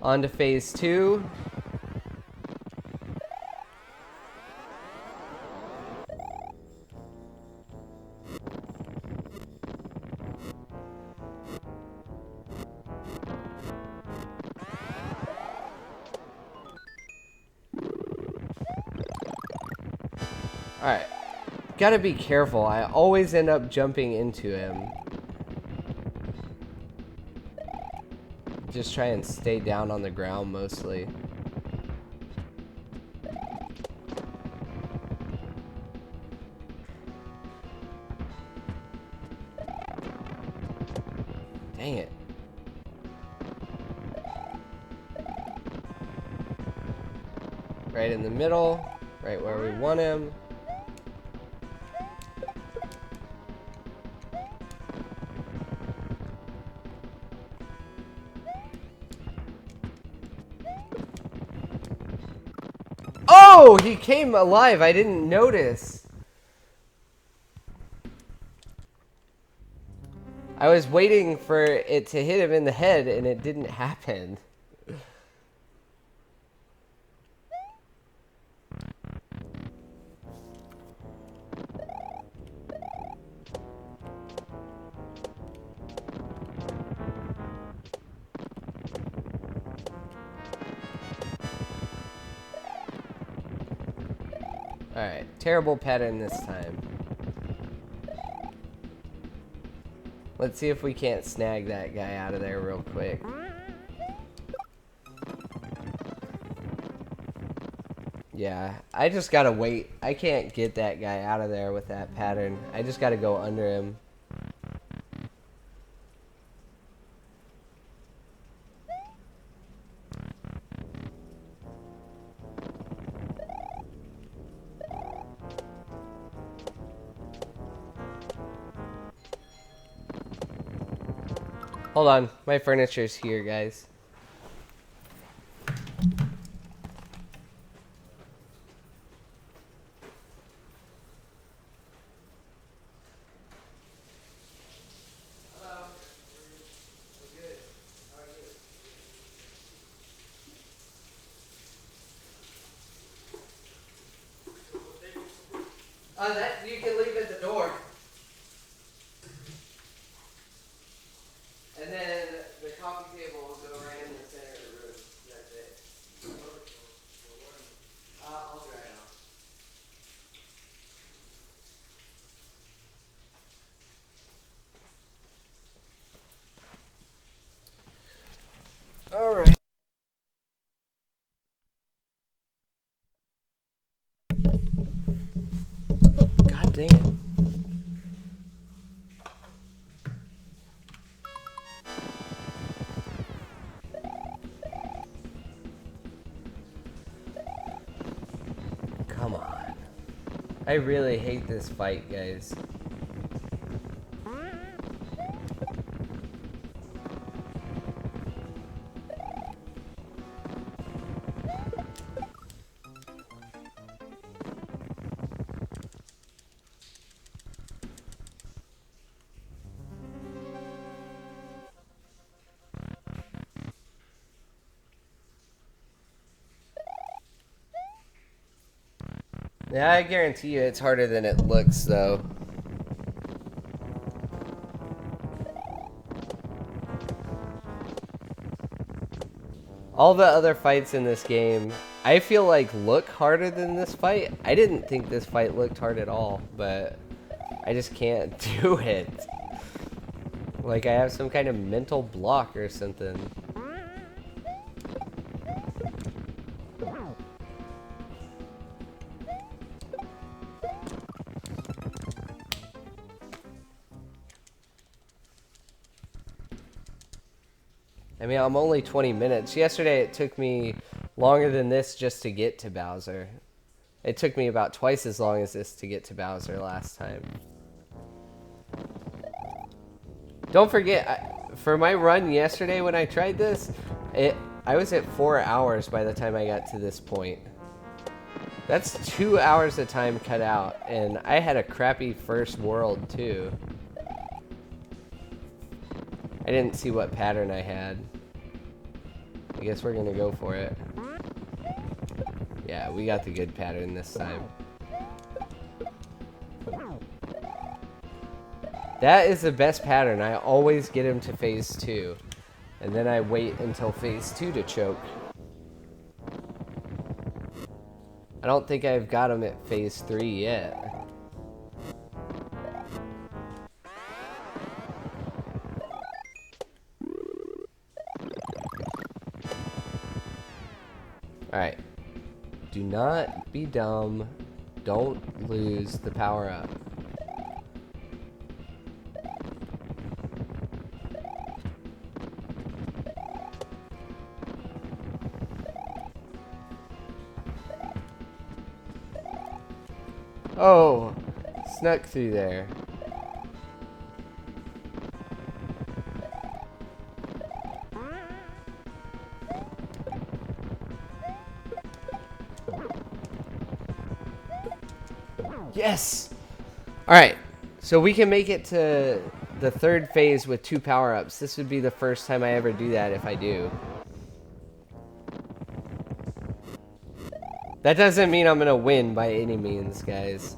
on to phase 2. Alright, gotta be careful. I always end up jumping into him. Just try and stay down on the ground mostly. Dang it. Right in the middle, right where we want him. Oh, he came alive. I didn't notice. I was waiting for it to hit him in the head, and it didn't happen. Alright, terrible pattern this time. Let's see if we can't snag that guy out of there real quick. Yeah, I just gotta wait. I can't get that guy out of there with that pattern. I just gotta go under him. Hold on, my furniture's here, guys. That you can leave at the door. And then the coffee table will go right in the center of the room. That's it. I'll dry it off. Alright. God dang it. Come on. I really hate this fight, guys. Yeah, I guarantee you it's harder than it looks, though. All the other fights in this game, I feel like look harder than this fight. I didn't think this fight looked hard at all, but I just can't do it. Like I have some kind of mental block or something. I mean, I'm only 20 minutes. Yesterday it took me longer than this just to get to Bowser. It took me about twice as long as this to get to Bowser last time. Don't forget, for my run yesterday when I tried this, I was at 4 hours by the time I got to this point. That's 2 hours of time cut out, and I had a crappy first world too. I didn't see what pattern I had. I guess we're gonna go for it. Yeah, we got the good pattern this time. That is the best pattern. I always get him to phase 2. And then I wait until phase 2 to choke. I don't think I've got him at phase 3 yet. Alright. Do not be dumb. Don't lose the power up. Oh, snuck through there. Yes! Alright, so we can make it to the third phase with 2 power-ups. This would be the first time I ever do that if I do. That doesn't mean I'm gonna win by any means, guys.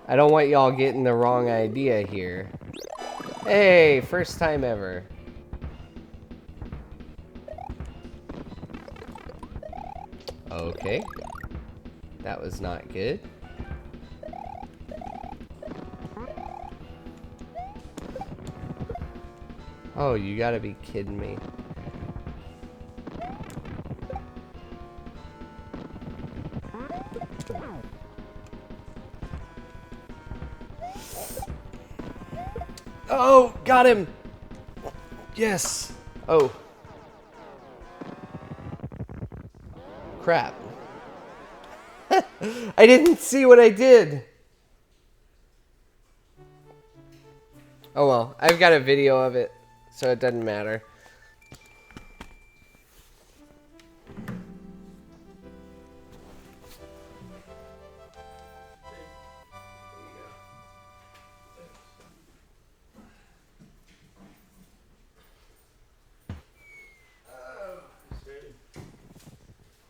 I don't want y'all getting the wrong idea here. Hey, first time ever. Okay. That was not good. Oh, you gotta be kidding me. Oh, got him! Yes! Oh. Crap. I didn't see what I did! Oh well, I've got a video of it, so it doesn't matter.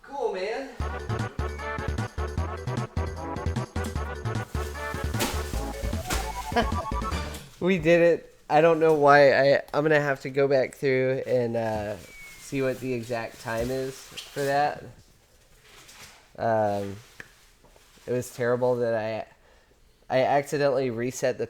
Cool, man. We did it. I don't know why. I'm gonna have to go back through and see what the exact time is for that. It was terrible that I accidentally reset the